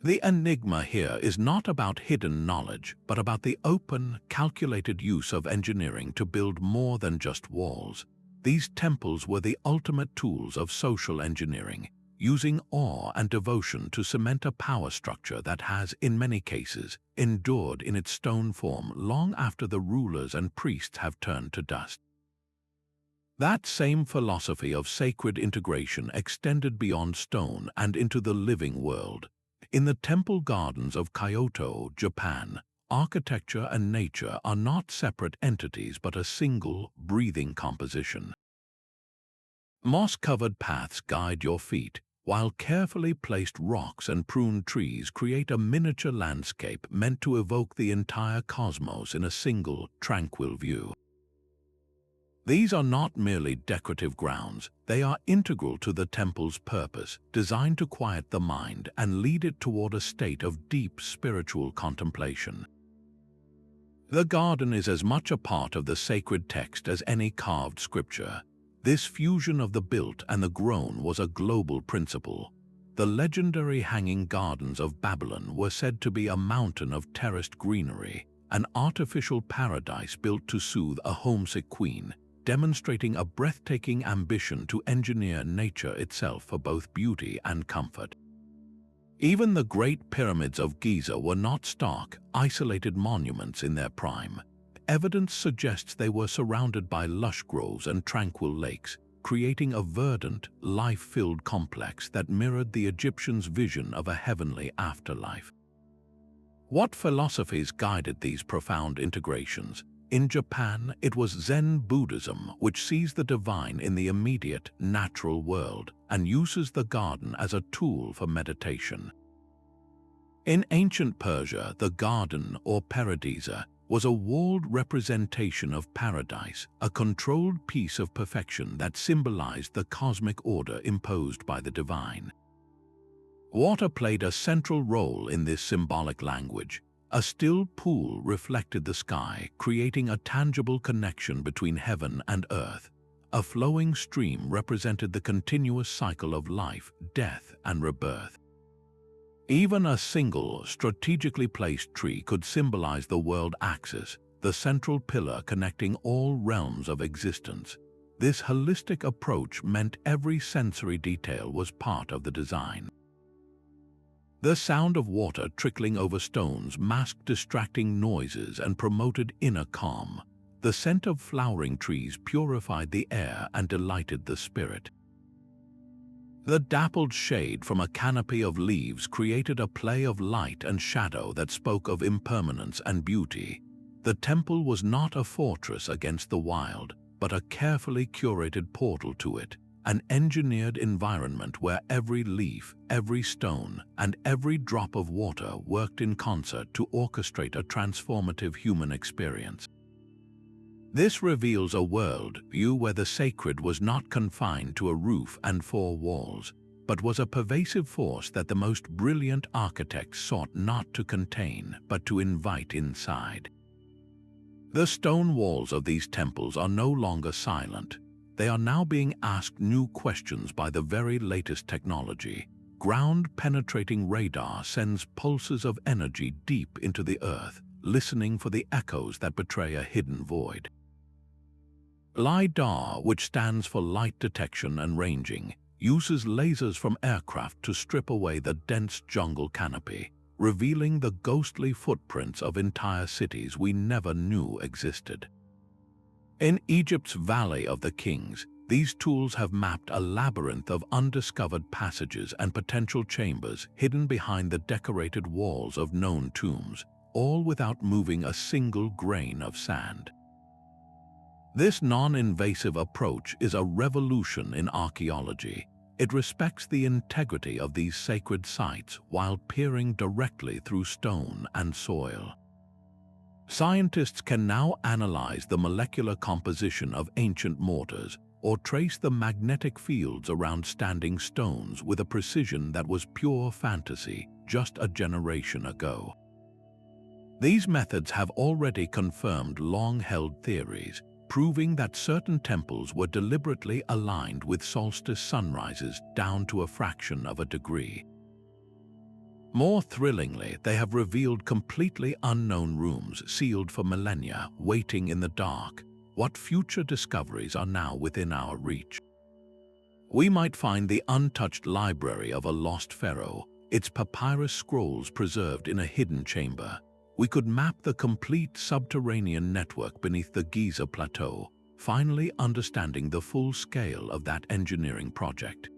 The enigma here is not about hidden knowledge, but about the open, calculated use of engineering to build more than just walls. These temples were the ultimate tools of social engineering, using awe and devotion to cement a power structure that has, in many cases, endured in its stone form long after the rulers and priests have turned to dust. That same philosophy of sacred integration extended beyond stone and into the living world. In the temple gardens of Kyoto, Japan, architecture and nature are not separate entities but a single, breathing composition. Moss-covered paths guide your feet, while carefully placed rocks and pruned trees create a miniature landscape meant to evoke the entire cosmos in a single, tranquil view. These are not merely decorative grounds, they are integral to the temple's purpose, designed to quiet the mind and lead it toward a state of deep spiritual contemplation. The garden is as much a part of the sacred text as any carved scripture. This fusion of the built and the grown was a global principle. The legendary hanging gardens of Babylon were said to be a mountain of terraced greenery, an artificial paradise built to soothe a homesick queen, demonstrating a breathtaking ambition to engineer nature itself for both beauty and comfort. Even the Great Pyramids of Giza were not stark, isolated monuments in their prime. Evidence suggests they were surrounded by lush groves and tranquil lakes, creating a verdant, life-filled complex that mirrored the Egyptians' vision of a heavenly afterlife. What philosophies guided these profound integrations? In Japan, it was Zen Buddhism, which sees the divine in the immediate, natural world and uses the garden as a tool for meditation. In ancient Persia, the garden, or paradisa, was a walled representation of paradise, a controlled piece of perfection that symbolized the cosmic order imposed by the divine. Water played a central role in this symbolic language. A still pool reflected the sky, creating a tangible connection between heaven and earth. A flowing stream represented the continuous cycle of life, death, and rebirth. Even a single, strategically placed tree could symbolize the world axis, the central pillar connecting all realms of existence. This holistic approach meant every sensory detail was part of the design. The sound of water trickling over stones masked distracting noises and promoted inner calm. The scent of flowering trees purified the air and delighted the spirit. The dappled shade from a canopy of leaves created a play of light and shadow that spoke of impermanence and beauty. The temple was not a fortress against the wild, but a carefully curated portal to it, an engineered environment where every leaf, every stone, and every drop of water worked in concert to orchestrate a transformative human experience. This reveals a world-view where the sacred was not confined to a roof and four walls, but was a pervasive force that the most brilliant architects sought not to contain, but to invite inside. The stone walls of these temples are no longer silent. They are now being asked new questions by the very latest technology. Ground-penetrating radar sends pulses of energy deep into the earth, listening for the echoes that betray a hidden void. LiDAR, which stands for light detection and ranging, uses lasers from aircraft to strip away the dense jungle canopy, revealing the ghostly footprints of entire cities we never knew existed. In Egypt's Valley of the Kings, these tools have mapped a labyrinth of undiscovered passages and potential chambers hidden behind the decorated walls of known tombs, all without moving a single grain of sand. This non-invasive approach is a revolution in archaeology. It respects the integrity of these sacred sites while peering directly through stone and soil. Scientists can now analyze the molecular composition of ancient mortars, or trace the magnetic fields around standing stones with a precision that was pure fantasy just a generation ago. These methods have already confirmed long-held theories, proving that certain temples were deliberately aligned with solstice sunrises down to a fraction of a degree. More thrillingly, they have revealed completely unknown rooms sealed for millennia, waiting in the dark. What future discoveries are now within our reach? We might find the untouched library of a lost pharaoh, its papyrus scrolls preserved in a hidden chamber. We could map the complete subterranean network beneath the Giza Plateau, finally understanding the full scale of that engineering project.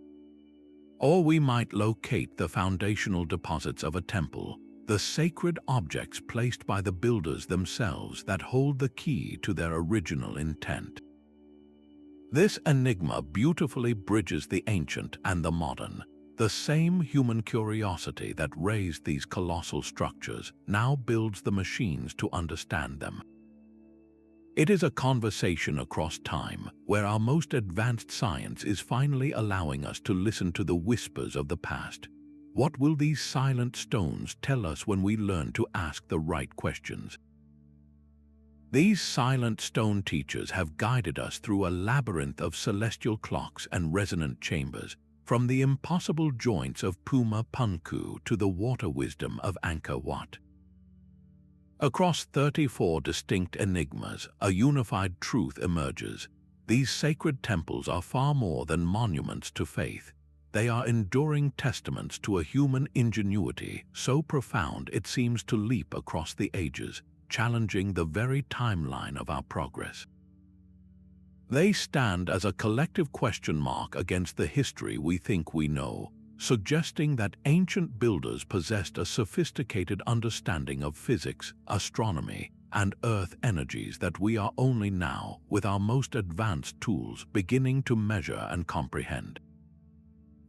Or we might locate the foundational deposits of a temple, the sacred objects placed by the builders themselves that hold the key to their original intent. This enigma beautifully bridges the ancient and the modern. The same human curiosity that raised these colossal structures now builds the machines to understand them. It is a conversation across time, where our most advanced science is finally allowing us to listen to the whispers of the past. What will these silent stones tell us when we learn to ask the right questions? These silent stone teachers have guided us through a labyrinth of celestial clocks and resonant chambers, from the impossible joints of Puma Punku to the water wisdom of Angkor Wat. Across 34 distinct enigmas, a unified truth emerges. These sacred temples are far more than monuments to faith. They are enduring testaments to a human ingenuity so profound it seems to leap across the ages, challenging the very timeline of our progress. They stand as a collective question mark against the history we think we know, suggesting that ancient builders possessed a sophisticated understanding of physics, astronomy, and earth energies that we are only now, with our most advanced tools, beginning to measure and comprehend.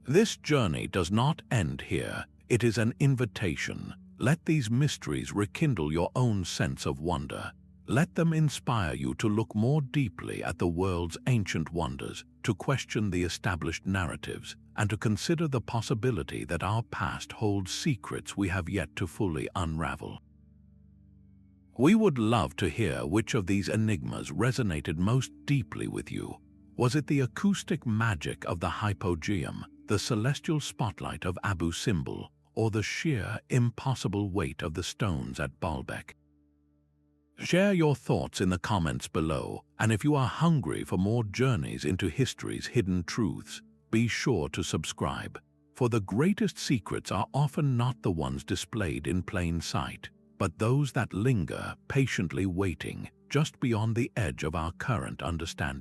This journey does not end here. It is an invitation. Let these mysteries rekindle your own sense of wonder. Let them inspire you to look more deeply at the world's ancient wonders, to question the established narratives, and to consider the possibility that our past holds secrets we have yet to fully unravel. We would love to hear which of these enigmas resonated most deeply with you. Was it the acoustic magic of the hypogeum, the celestial spotlight of Abu Simbel, or the sheer, impossible weight of the stones at Baalbek? Share your thoughts in the comments below, and if you are hungry for more journeys into history's hidden truths, be sure to subscribe, for the greatest secrets are often not the ones displayed in plain sight, but those that linger, patiently waiting, just beyond the edge of our current understanding.